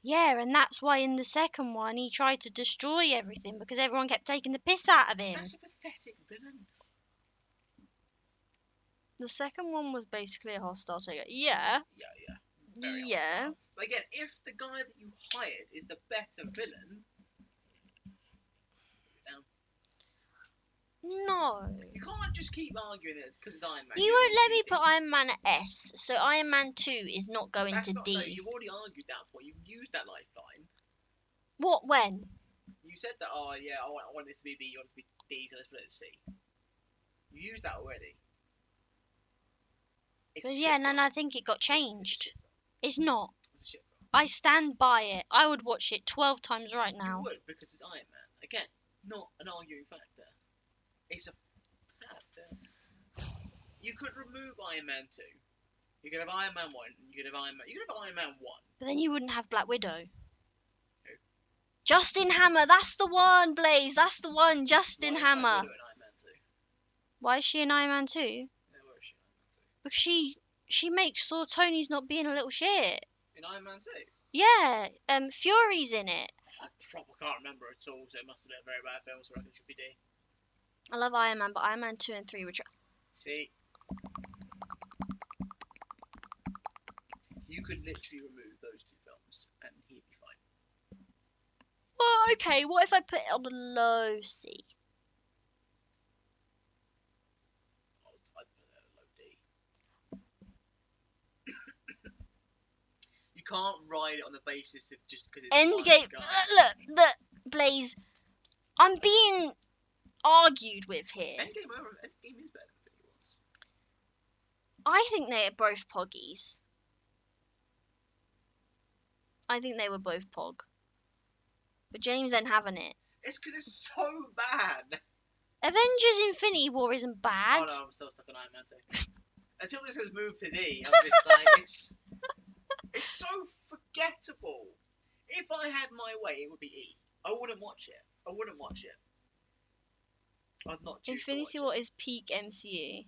Yeah, and that's why in the second one he tried to destroy everything because everyone kept taking the piss out of him. That's a pathetic villain. The second one was basically a hostile takeover. Yeah. Yeah. Very Yeah. hostile. But again, if the guy that you hired is the better villain, No. you can't just keep arguing that it's because it's Iron Man. You won't let me put Iron Man at S, so Iron Man 2 is not going That's to not, D. no, you've already argued that point. You've used that lifeline. What, when? You said that, oh yeah, I want this to be B, you want it to be D, so let's put it at C. You used that already. It's But a yeah, shit film. I think it got changed. It's It's not. a shit film. I stand by it. I would watch it 12 times right You now. would, because it's Iron Man. Again, not an arguing factor. It's a factor. You could remove Iron Man 2. You could have Iron Man 1, you could have Iron Man 1. But then you wouldn't have Black Widow. Who? Justin Hammer, that's the one, Blaze. That's the one, Justin Why is Hammer. Black Widow in Iron Man 2? Why is she in Iron Man 2? Yeah, where is she in Iron Man 2? Because she makes sure Tony's not being a little shit. In Iron Man 2? Yeah, Fury's in it. I can't remember at all, so it must have been a very bad film, so I reckon it should be D. I love Iron Man, but Iron Man 2 and 3 were See? You could literally remove those two films, and he'd be fine. Oh, okay, what if I put it on a low C? I'd put that at low D. You can't ride it on the basis of just because it's Endgame. one guy. Look, Blaze. I'm being argued with here. Endgame is better than Infinity Wars. I think they're both poggies. I think they were both pog. But James ain't having it. It's because it's so bad. Avengers Infinity War isn't bad. Oh no, I'm still stuck on Iron Man 2. Until this has moved to D, I'm just like, it's so forgettable. If I had my way, it would be E. I wouldn't watch it. I'd not choose Infinity to War watch it. is peak MCU.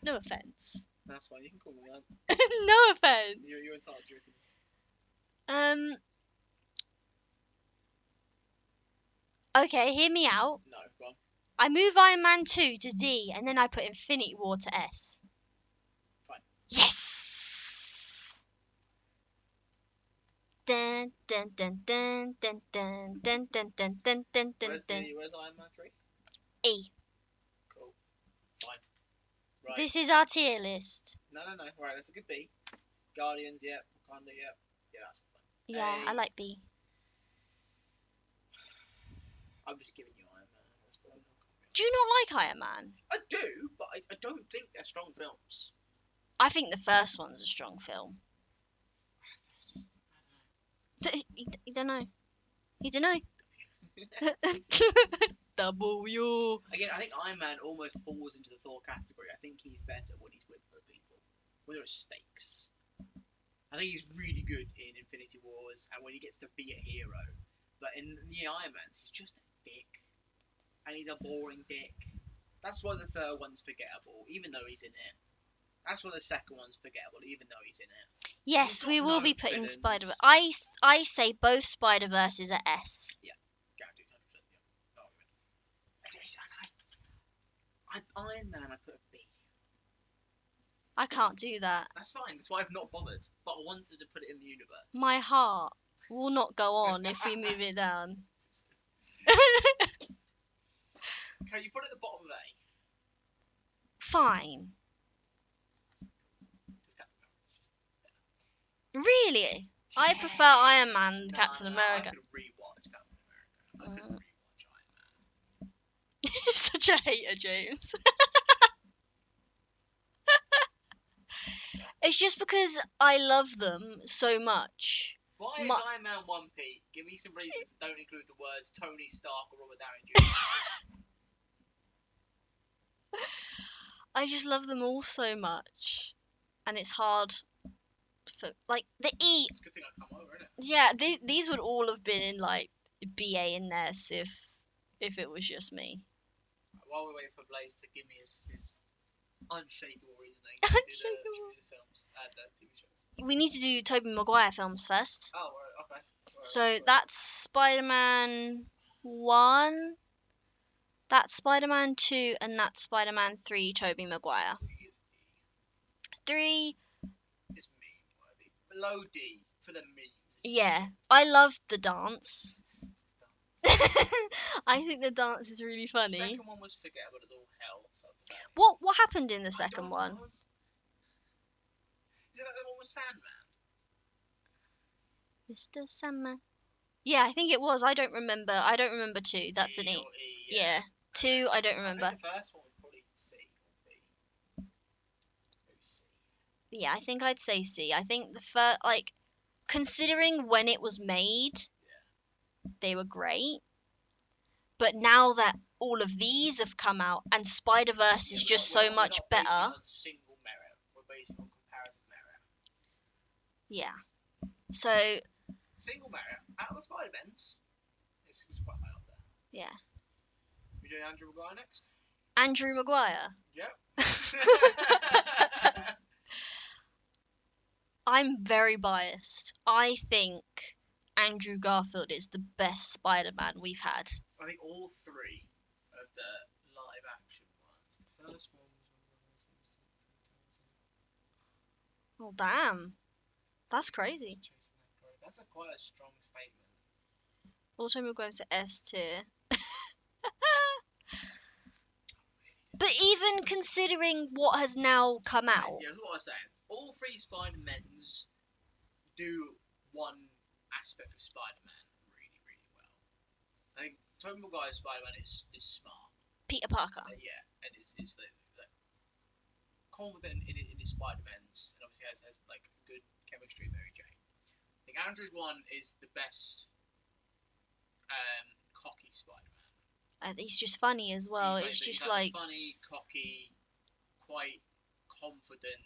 No offense. That's fine, you can call me that. No offense. You're entitled to your opinion. Okay, hear me out. No, go on. I move Iron Man 2 to D, and then I put Infinity War to S. Fine. Yes! Dun dun dun dun dun dun dun dun dun dun dun dun dun. Where's Iron Man 3? E. Cool. Fine. Right. This is our tier list. No. Right, that's a good B. Guardians, yep. Wakanda, yep. Yeah, that's fine. Yeah, I like B. I'm just giving you Iron Man. That's what I'm Do you not like Iron Man? I do, but I don't think they're strong films. I think the first one's a strong film. It's just, You don't know. You don't know. W. Again, I think Iron Man almost falls into the Thor category. I think he's better when he's with other people. When there are stakes. I think he's really good in Infinity Wars and when he gets to be a hero. But in the Iron Man, he's just a dick. And he's a boring dick. That's why the third one's forgettable, even though he's in it. That's why the second one's forgettable, even though he's in it. Yes, He's we got will no be putting villains. Spider-Verse. I say both Spider-Verses are S. Guaranteed 100%, yeah. Iron Man, I put a B. I can't do that. That's fine, that's why I've not bothered. But I wanted to put it in the universe. My heart will not go on if we move it down. Can you put it at the bottom of A? Fine. Just Captain America. Really? I prefer Iron Man than Captain I America. could rewatch Captain America. I could rewatch Iron Man. You're such a hater, James. It's just because I love them so much. Why is My- Iron Man 1P? Give me some reasons that don't include the words Tony Stark or Robert Downey Jr. I just love them all so much, and it's hard for like the E. It's a good thing I come over, isn't it? Yeah, these would all have been in like BA and S if it was just me. While we wait for Blaze to give me his unshakable reasoning, should we do the films and the TV shows? We need to do Tobey Maguire films first. Oh, right, okay. So that's Spider-Man 1, that's Spider-Man 2, and that's Spider-Man 3, Tobey Maguire. 3, It's meme. Below D for the memes. yeah, I love the dance. I think the dance is really The funny. second one was forgettable as all hell. So What happened in the second one? know. Is it like the one with Sandman? Mr. Sandman. Yeah, I think it was. I don't remember. I don't remember 2. That's an E. Or Yeah. 2, I don't I remember. think the first one was probably C or B. Maybe C. Yeah, I think I'd say C. I think the first, like, considering when it was made, they were great. But now that all of these have come out and Spider-Verse is just so much better. We're not basing on single merit. We're basing on comparative merit. Yeah. So, Single merit, out of the Spider-Mans, it's quite high up there. yeah. We doing Andrew Maguire next? Andrew Maguire. Yep. I'm very biased. I think Andrew Garfield is the best Spider-Man we've had. I think all three of the live action ones. The first one was Oh, damn. That's crazy. That's quite a strong statement. Auto Maguire's at S tier. But even considering what has now come out. Yeah, that's what I was saying. All three Spider-Mans do one aspect of Spider-Man really, really well. I think Tobey Maguire's Spider-Man is smart. Peter Parker. Yeah, and is like confident in his Spider-Mans, and obviously has like good chemistry with Mary Jane. I think Andrew's one is the best cocky Spider-Man. He's just funny as well. He's It's he's just like funny, cocky, quite confident.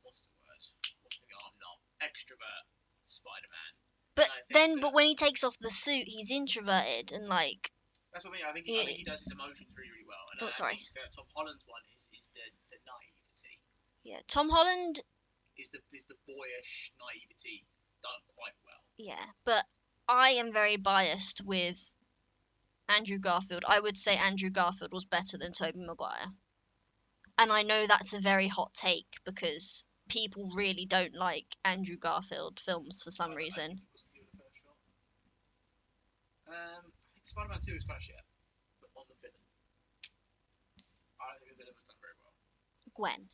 What's the word? What's the I'm not extrovert Spider-Man. but when he takes off the suit, he's introverted and like. That's what I think. I think he does his emotions really, really well. And sorry. I think Tom Holland's one is the naivety. Yeah, Tom Holland is the boyish naivety done quite well. Yeah, but I am very biased with Andrew Garfield. I would say Andrew Garfield was better than Tobey Maguire. And I know that's a very hot take because people really don't like Andrew Garfield films for some reason. I think it was the first shot. I think Spider-Man 2 is kind of shit, but on the villain. I don't think the villain was done very well. Gwen.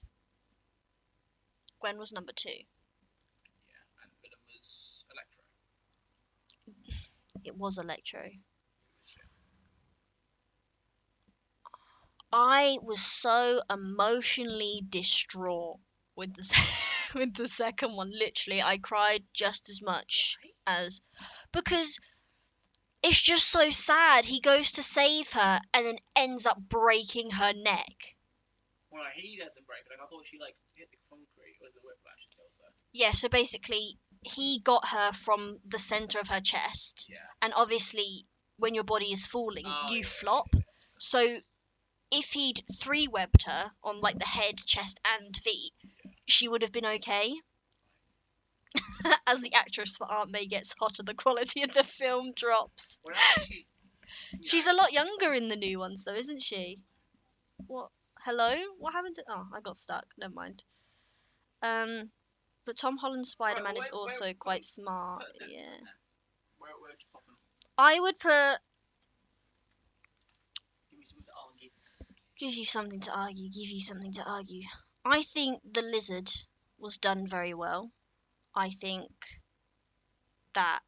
Gwen was number 2. Yeah, and the villain was Electro. It was Electro. It was shit. I was so emotionally distraught with the with the second one. Literally, I cried just as much as because it's just so sad. He goes to save her and then ends up breaking her neck. Well, he doesn't break it. Like, I thought she like hit the concrete. It was the whiplash that kills her. Yeah, so basically he got her from the center of her chest. Yeah. And obviously when your body is falling, you flop. Yeah. So if he'd 3-webbed her on like the head, chest and feet, she would have been okay. As the actress for Aunt May gets hotter, the quality of the film drops. Well, She's a lot younger in the new ones though, isn't she? What? Hello? What happened to... Oh, I got stuck. Never mind. But Tom Holland's Spider-Man is also quite smart. Yeah. Where'd you pop him? I would put... Give me something to argue. Give you something to argue. Give you something to argue. I think The Lizard was done very well. I think that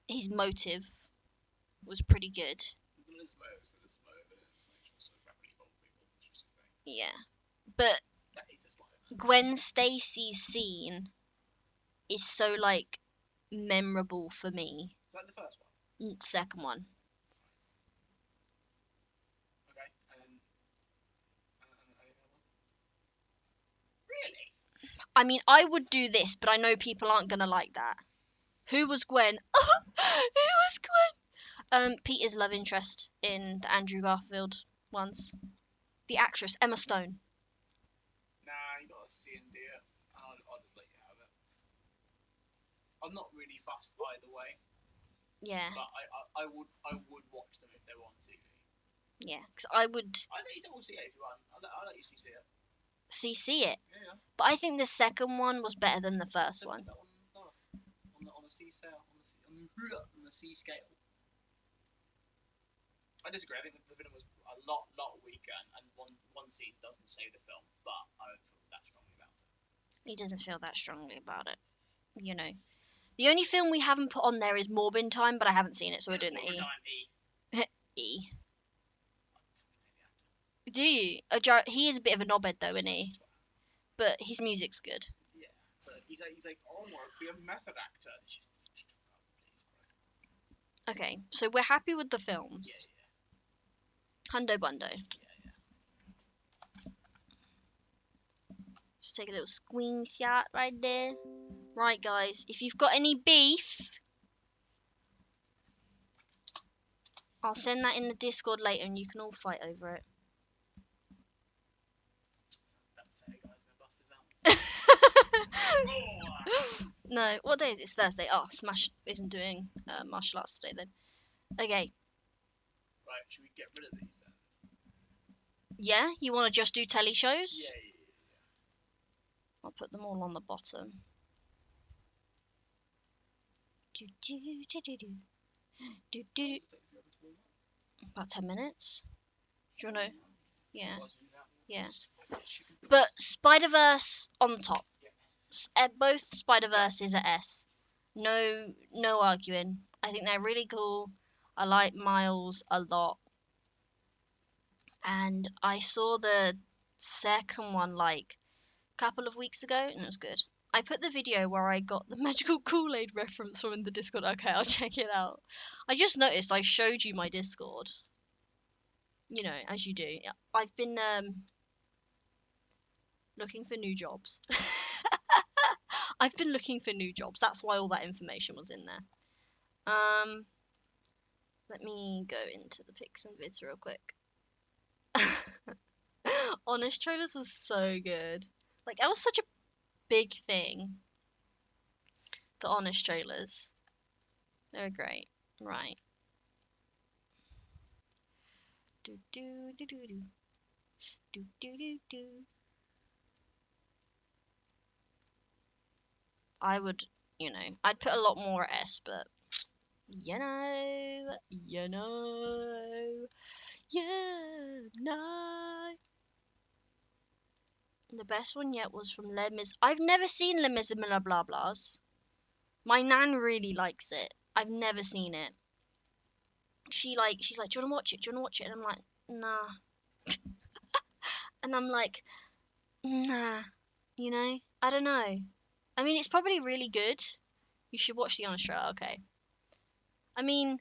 his motive was pretty good. Yeah. But Gwen Stacy's scene is so like memorable for me. Is that the first one? Second one. Okay, and really? I mean, I would do this, but I know people aren't gonna like that. Who was Gwen? Who was Gwen? Peter's love interest in the Andrew Garfield ones. The actress Emma Stone. Nah, you gotta see and do it. I'll just let you have it. I'm not really fussed either way, Yeah, but I would watch them if they were on TV. yeah. Because I would I let you double see it if you want. I'll let you see it. see it, Yeah. but I think the second one was better than the first So one. put that on the C scale, on the C scale. I disagree. I think the film was a lot weaker, and one scene doesn't save the film, but I don't feel that strongly about it. He doesn't feel that strongly about it. You know, the only film we haven't put on there is Morbin Time, but I haven't seen it, so we're doing the E. E. Do you? He is a bit of a knobhead though, isn't he? But his music's good. Yeah, but he's like, oh, I want to be a method actor. Okay, so we're happy with the films. Yeah. Hundo Bundo. Yeah. Just take a little screenshot right there. Right, guys, if you've got any beef, I'll send that in the Discord later and you can all fight over it. No, what day is it? It's Thursday. Oh, Smash isn't doing martial arts today then. Okay. Right, should we get rid of these then? Yeah, you want to just do telly shows? Yeah. I'll put them all on the bottom. About 10 minutes. Do you want to? Yeah. Yeah. But Spider-Verse on top. Both Spider-Verses are S. No arguing. I think they're really cool. I like Miles a lot. And I saw the second one like a couple of weeks ago and it was good. I put the video where I got the magical Kool-Aid reference from in the Discord. Okay, I'll check it out. I just noticed I showed you my Discord. You know, as you do. I've been looking for new jobs. I've been looking for new jobs. That's why all that information was in there. Let me go into the pics and vids real quick. Honest Trailers was so good. Like, that was such a big thing. The Honest Trailers. They were great. Right. Do do do do do. Do do do do. I would, I'd put a lot more S, but you know. The best one yet was from Les Mis. I've never seen Les Mis Blah Blah Blahs. My nan really likes it. I've never seen it. She's like, do you wanna watch it? Do you wanna watch it? And I'm like, nah. And I'm like, nah. I don't know. I mean, it's probably really good. You should watch the Honest Trailer. Okay. I mean,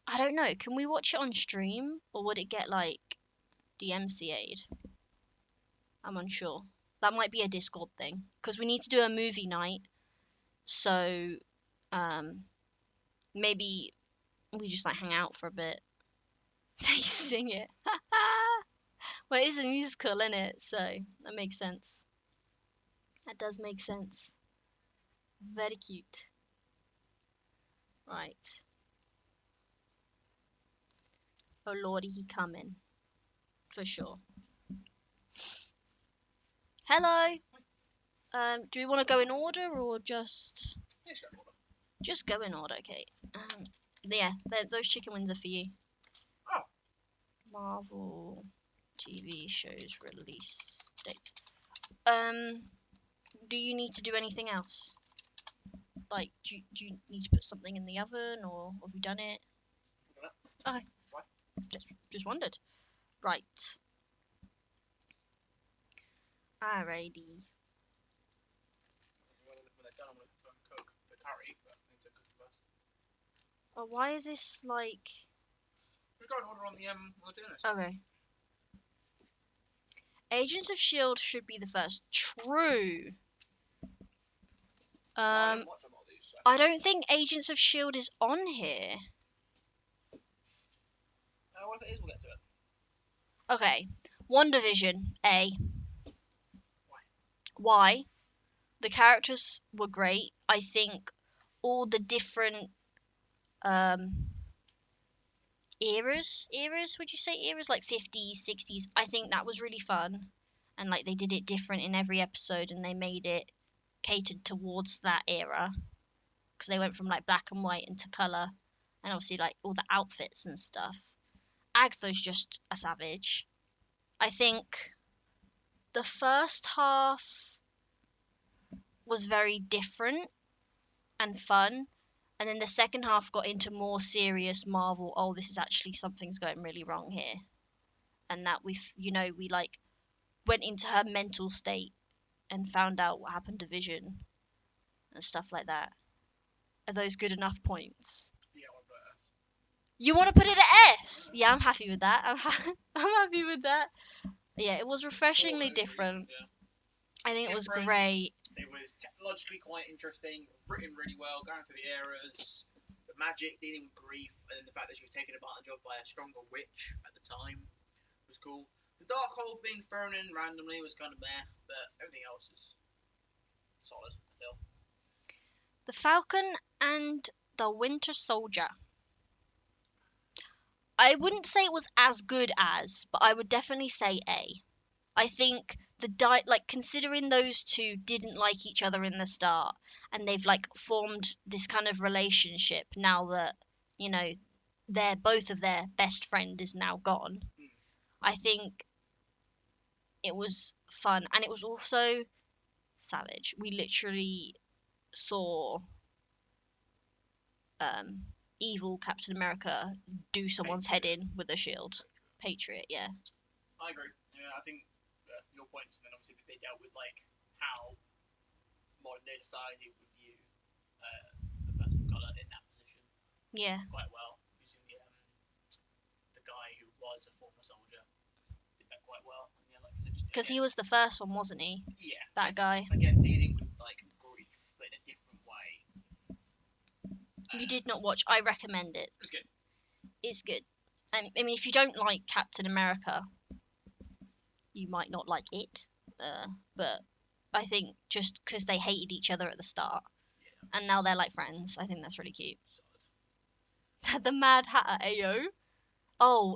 I don't know. Can we watch it on stream, or would it get like DMCA'd? I'm unsure. That might be a Discord thing because we need to do a movie night. So, maybe we just like hang out for a bit. They sing it. Well, it is a musical, isn't it? So that makes sense. That does make sense. Very cute. Right. Oh lordy, he coming. For sure. Hello. Do we want to go in order or just go in order? Okay. Yeah, those chicken wings are for you. Oh. Marvel TV shows release date. Do you need to do anything else? Like, do you need to put something in the oven, or have you done it? Okay. Just wondered. Right. Alrighty. When they're done, I'm going to cook the curry, but I need to cook it first. Oh, why is this like... Just go and order on the dinner list. Okay. Agents of S.H.I.E.L.D. should be the first. True. I didn't watch a lot of these, so. I don't think Agents of S.H.I.E.L.D. is on here. What if it is? We'll get to it. Okay. WandaVision, A. Why? Why? The characters were great. I think all the different eras, would you say eras, like 50s, 60s, I think that was really fun. And like they did it different in every episode and they made it catered towards that era because they went from like black and white into color and obviously like all the outfits and stuff. Agatha's just a savage. I think the first half was very different and fun, and then the second half got into more serious Marvel. Oh, this is actually something's going really wrong here, and that we like went into her mental state and found out what happened to Vision and stuff like that. Are those good enough points? Yeah, I'll put it. You want to put it at S? Yeah, I'm happy with that. I'm happy with that. Yeah, it was refreshingly different. Reasons, yeah. I think it was Different. great. It was technologically quite interesting, written really well, going through the eras, the magic, dealing with grief, and then the fact that she was taken advantage of by a stronger witch at the time was cool. The Darkhold being thrown in randomly was kind of meh, but everything else was solid, I feel. The Falcon and the Winter Soldier. I wouldn't say it was as good as, but I would definitely say A. I think like considering those two didn't like each other in the start and they've like formed this kind of relationship now that, you know, both of their best friend is now gone. I think it was fun and it was also savage. We literally saw evil Captain America do someone's head in with a shield. Patriot, yeah. I agree. Yeah, I think your points, and then obviously they dealt with like how modern day society would view a person of colour in that position. Yeah. Quite well, using the guy who was a former soldier did that quite well. And yeah, like you said, Because he was the first one, wasn't he? Yeah. That guy. Again, dealing with like grief, but in a different way. You did not watch. I recommend it. It's good. It's good. I mean, if you don't like Captain America, you might not like it. But I think just because they hated each other at the start, and now they're like friends, I think that's really cute. The Mad Hatter, ayo. Oh,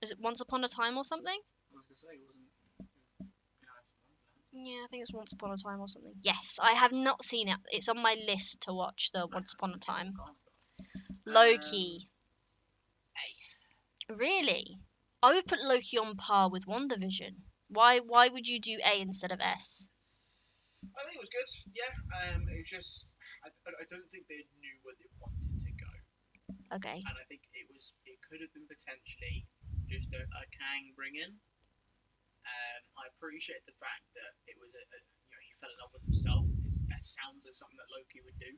is it Once Upon a Time or something? I was gonna say, it wasn't. Yeah, I think it's Once Upon a Time or something. Yes, I have not seen it. It's on my list to watch. The Once Upon a Time. Loki. A. Really? I would put Loki on par with WandaVision. Why would you do A instead of S? I think it was good. Yeah. It was just I don't think they knew where they wanted to go. Okay. And I think it could have been potentially just a Kang bring in. I appreciate the fact that it was he fell in love with himself. That sounds like something that Loki would do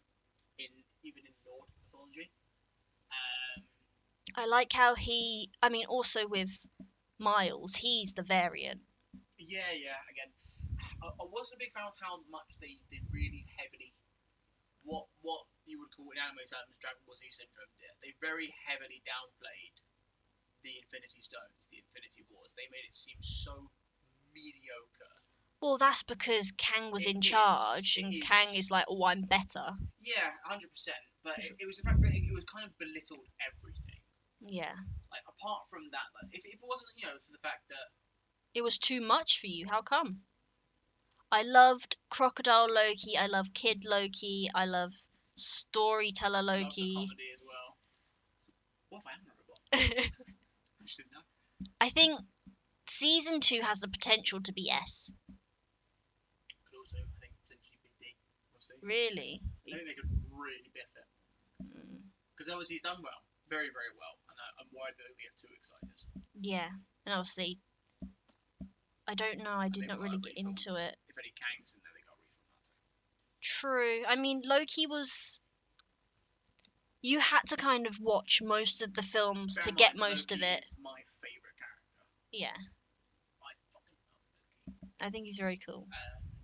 even in Nord mythology. I like how also with Miles, he's the variant. Yeah. Again, I wasn't a big fan of how much they really heavily what you would call in anime terms Dragon Ball Z syndrome did. They very heavily downplayed the Infinity Stones, the Infinity Wars. They made it seem so mediocre. Well, that's because Kang was in charge, and Kang is like, oh, I'm better. Yeah, 100%. But it was the fact that it was kind of belittled everything. Yeah. Like, apart from that, like, if it wasn't, for the fact that... It was too much for you, how come? I loved Crocodile Loki, I love Kid Loki, I love Storyteller Loki. I love the comedy as well. What if I am a robot? I just didn't know. I think Season 2 has the potential to be S. But also, I think potentially be D. We'll see. Really? I think they could really biff it. Because obviously he's done well. Very, very well. And I'm worried that we get too excited. Yeah. And obviously, I don't know. I did they've not got really a get refilm. into it. If any Kangs in there, they got a refilm that too. True. I mean, Loki was. You had to kind of watch most of the films Bear to in get mind, most of Loki it. is my favourite character. Yeah, I fucking love Loki. I think he's very cool.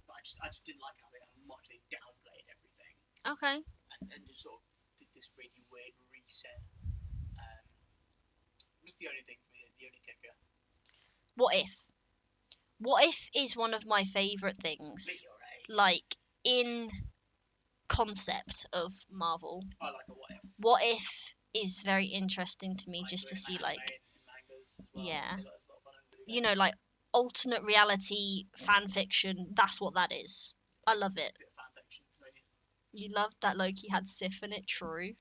But I just didn't like how much they downplayed everything. Okay. And just sort of did this really weird reset. It was the only thing for me, the only kicker. What if? What if is one of my favorite things. Like in concept of Marvel. I like a what if. What if is very interesting to me, just to see in mangas as well. yeah, It's a lot of fun you know, like alternate reality fan fiction. That's what that is. I love it. bit of fan fiction, maybe. You loved that Loki had Sif in it. True.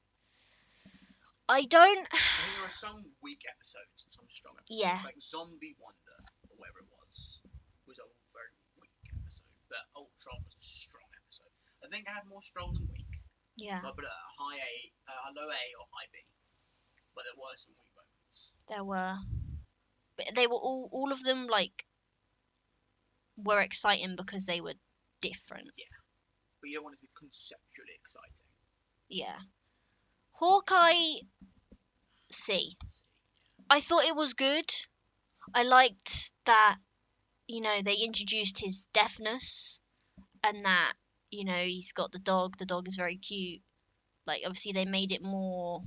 I don't. I think there are some weak episodes and some strong episodes. Yeah. Like Zombie Wonder, or whatever it was a very weak episode. But Ultron was a strong episode. I think it had more strong than weak. Yeah. So I put it at a low A or high B. But there were some weak moments. There were, but they were all of them like were exciting because they were different. Yeah. But you don't want it to be conceptually exciting. Yeah. Hawkeye C. I thought it was good. I liked that, you know, they introduced his deafness and that, you know, he's got the dog. The dog is very cute. Like, obviously, they made it more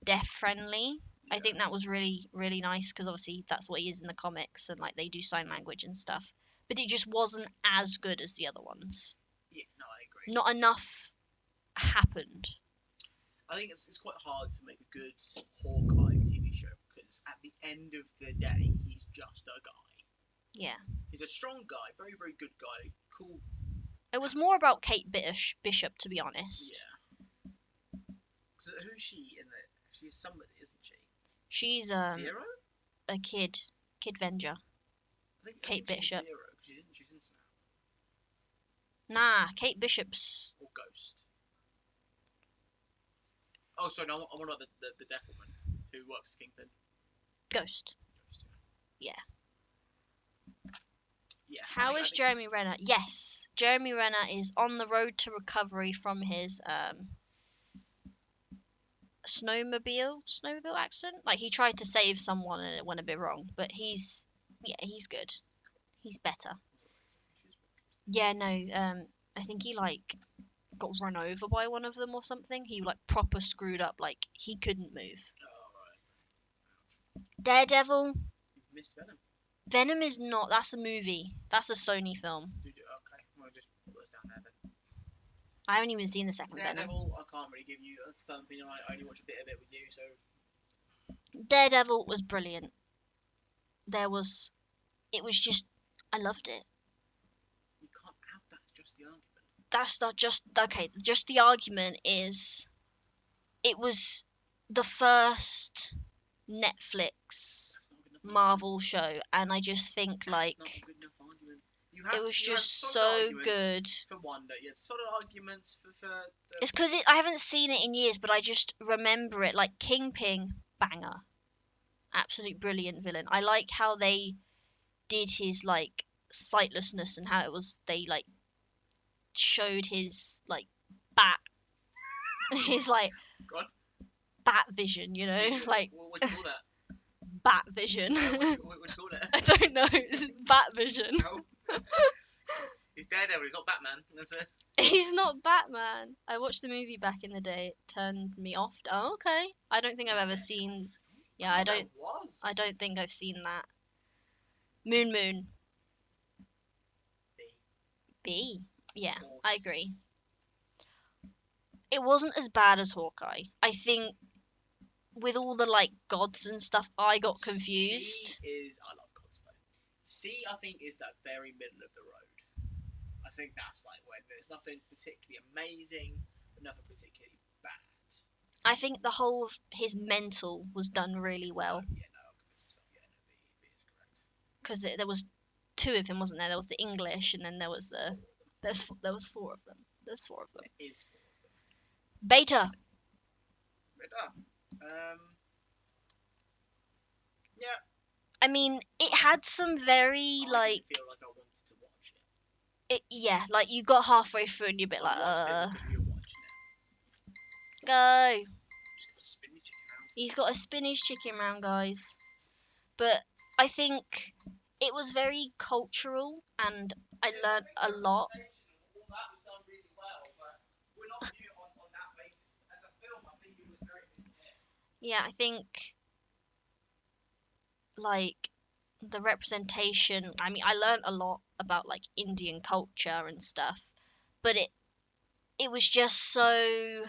deaf friendly. I think that was really, really nice because obviously that's what he is in the comics and like they do sign language and stuff. But it just wasn't as good as the other ones. Yeah, no, I agree. Not enough happened. I think it's quite hard to make a good Hawkeye TV show because at the end of the day, he's just a guy. Yeah. He's a strong guy, very, very good guy, cool. It was more about Kate Bishop, to be honest. Yeah. Because who's she in it? She's somebody, isn't she? She's Zero? a Kid Venger. Kate Bishop. She's Zero, because she's in Snap. Nah, Kate Bishop's. Or Ghost. Oh, sorry, no, I want about the deaf woman who works for Kingpin. Ghost. Yeah. Yeah. How is Jeremy Renner? Yes, Jeremy Renner is on the road to recovery from his snowmobile accident. Like he tried to save someone and it went a bit wrong, but he's good. He's better. Yeah, no, I think he like got run over by one of them or something. He like proper screwed up, like he couldn't move. Oh, right. Daredevil. You've missed Venom. Venom is not. That's a movie. That's a Sony film. Okay, well, just put those down there then. I haven't even seen the second Venom. Daredevil, I can't really give you a firm opinion. I only watched a bit of it with you, so. Daredevil was brilliant. It was just, I loved it. You can't have that as just the argument. That's not just, okay, just the argument is, it was the first Netflix Marvel show, and I just think, like, it was just so good. For Wonder, you had solid arguments for It's because I haven't seen it in years, but I just remember it, like, Kingpin, banger. Absolute brilliant villain. I like how they did his, like, sightlessness and how it was, they, like, showed his, like, bat, his, like, bat vision, you know? Like, what do you call that? Bat vision. What do you call it? I don't know. It's bat vision. No. He's Daredevil. He's not Batman. That's it. He's not Batman. I watched the movie back in the day. It turned me off. Oh, okay. I don't think I've ever seen. Yeah, I don't. I don't think I've seen that. Moon. B. Yeah, I agree. It wasn't as bad as Hawkeye. I think with all the like gods and stuff, I got confused. I love gods though. C, I think, is that very middle of the road. I think that's like when there's nothing particularly amazing, but nothing particularly bad. I think the whole of his mental was done really well. Yeah, no, I'll convince myself. Yeah, no, B is correct. Because there was two of them, wasn't there? There was the English, and then there was the. There was four of them. There's four of them. There is 4 of them. Beta. Yeah. I mean, it had some very, I like, didn't feel like I wanted to watch yeah, like, you got halfway through and you're a bit it. like, I watched it because we were watching it. go. Just got to spin your chicken around. He's got to spin his chicken round, guys. But I think it was very cultural, and I learnt a lot. All that was done really well, but we're not viewing it on that basis. As a film, I think it was very good. Yeah, I think, like, the representation. I mean, I learnt a lot about, like, Indian culture and stuff, but it was just so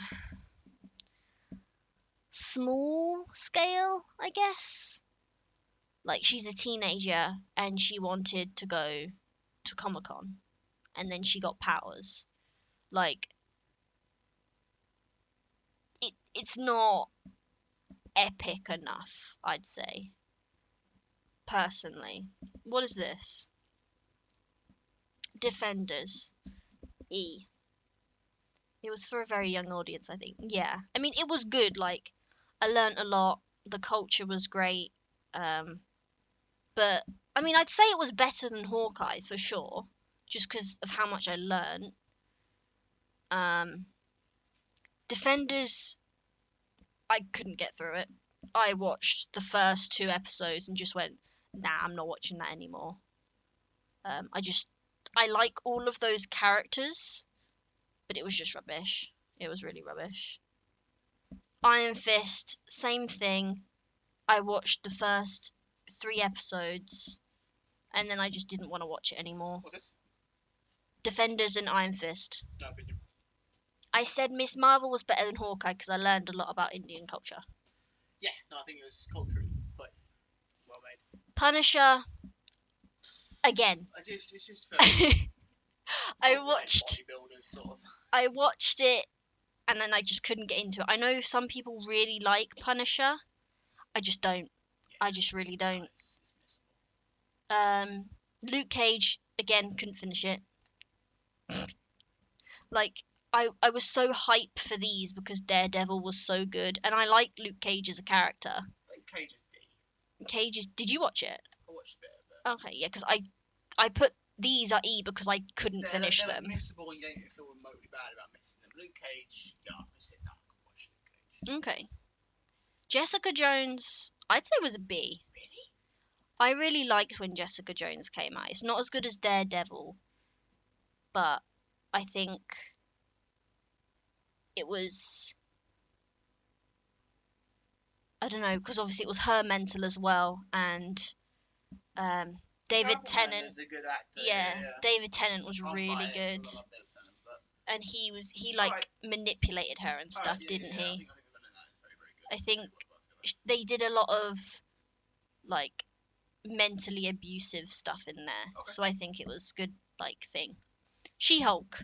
small scale, I guess. Like, she's a teenager and she wanted to go to Comic Con, and then she got powers. Like, it's not epic enough, I'd say. Personally. What is this? Defenders. E. It was for a very young audience, I think. Yeah. I mean, it was good. Like, I learnt a lot. The culture was great. But, I mean, I'd say it was better than Hawkeye, for sure. Just because of how much I learnt. Defenders, I couldn't get through it. I watched the first 2 episodes and just went, nah, I'm not watching that anymore. I like all of those characters, but it was just rubbish. It was really rubbish. Iron Fist, same thing. I watched the first 3 episodes, and then I just didn't want to watch it anymore. What's this? Defenders and Iron Fist. No opinion. I said Miss Marvel was better than Hawkeye because I learned a lot about Indian culture. Yeah, no, I think it was culturally quite well made. Punisher, again. It's just for I watched bodybuilders, sort of. I watched it and then I just couldn't get into it. I know some people really like Punisher. I just don't. Yeah, I just really don't. It's missable. Luke Cage, again, couldn't finish it. Like, I was so hyped for these because Daredevil was so good, and I like Luke Cage as a character. Luke Cage is D. Cage is. Did you watch it? I watched a bit of it. Okay, yeah, because I put these at E because I couldn't finish they're them. missable and you don't feel remotely bad about missing them. Luke Cage, yeah, I sit down and watch Luke Cage. Okay. Jessica Jones, I'd say was a B. Really? I really liked when Jessica Jones came out. It's not as good as Daredevil, but I think it was, I don't know, because obviously it was her mental as well, and David Tennant. Is a good actor. Yeah, David Tennant was I'm really biased, good, I love David Tennant, but and he like Alright. manipulated her and stuff, yeah, didn't yeah, he? I think the villain is very, very good. I think they did a lot of like mentally abusive stuff in there, so I think it was good like thing. She-Hulk.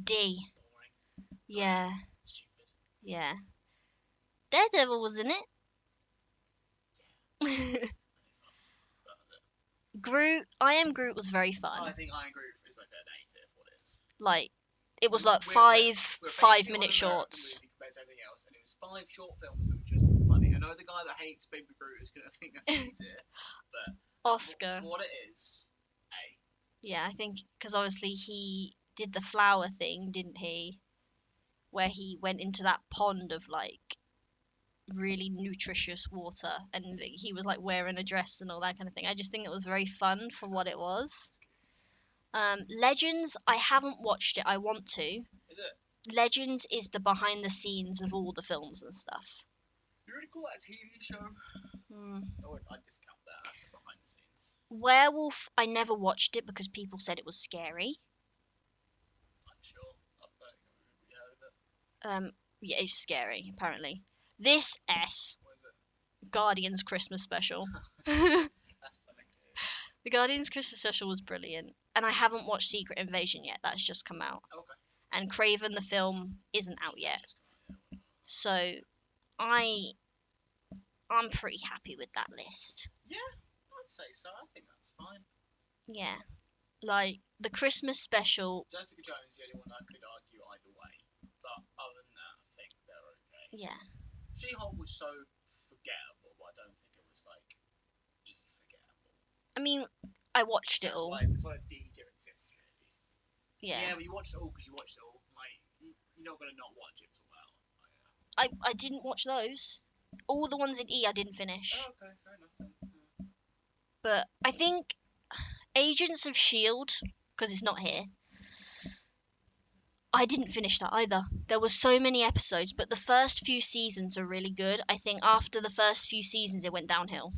D. Boring. Yeah, Stupid. yeah. Daredevil was in it. Groot. I Am Groot was very fun. I think Iron Groove is like an A tier for what it is. Like, it was like We're 5 minute shorts. Compared to everything else, and it was 5 short films that were just funny. I know the guy that hates Baby Groot is gonna think that's A tier, but Oscar. for what it is, A. Yeah, I think because obviously he did the flower thing, didn't he? Where he went into that pond of like really nutritious water, and he was like wearing a dress and all that kind of thing. I just think it was very fun for what it was. Legends, I haven't watched it. I want to. Is it? Legends is the behind the scenes of all the films and stuff. You really call that a TV show? I'd discount that. That's the behind the scenes. Werewolf, I never watched it because people said it was scary. I'm sure. I don't think I've really heard of it. Yeah, it's scary, apparently. This S. What is it? Guardians Christmas special. That's funny. The Guardians Christmas special was brilliant. And I haven't watched Secret Invasion yet. That's just come out. Okay. And Craven the film isn't out yet. So I'm pretty happy with that list. Yeah, I'd say so. I think that's fine. Yeah. Like, the Christmas special. Jessica Jones is the only one I could argue either way. But other than that, I think they're okay. Yeah. She-Hulk was so forgettable, I don't think it was like mean, I watched it all. That's why D tier exists, really. Yeah. Yeah, but you watched it all because you watched it all. Like, you're not gonna not watch it as well. I didn't watch those. All the ones in E I didn't finish. Oh, okay, fair enough then. Yeah. But I think Agents of Shield, because it's not here. I didn't finish that either. There were so many episodes, but the first few seasons are really good. I think after the first few seasons, it went downhill.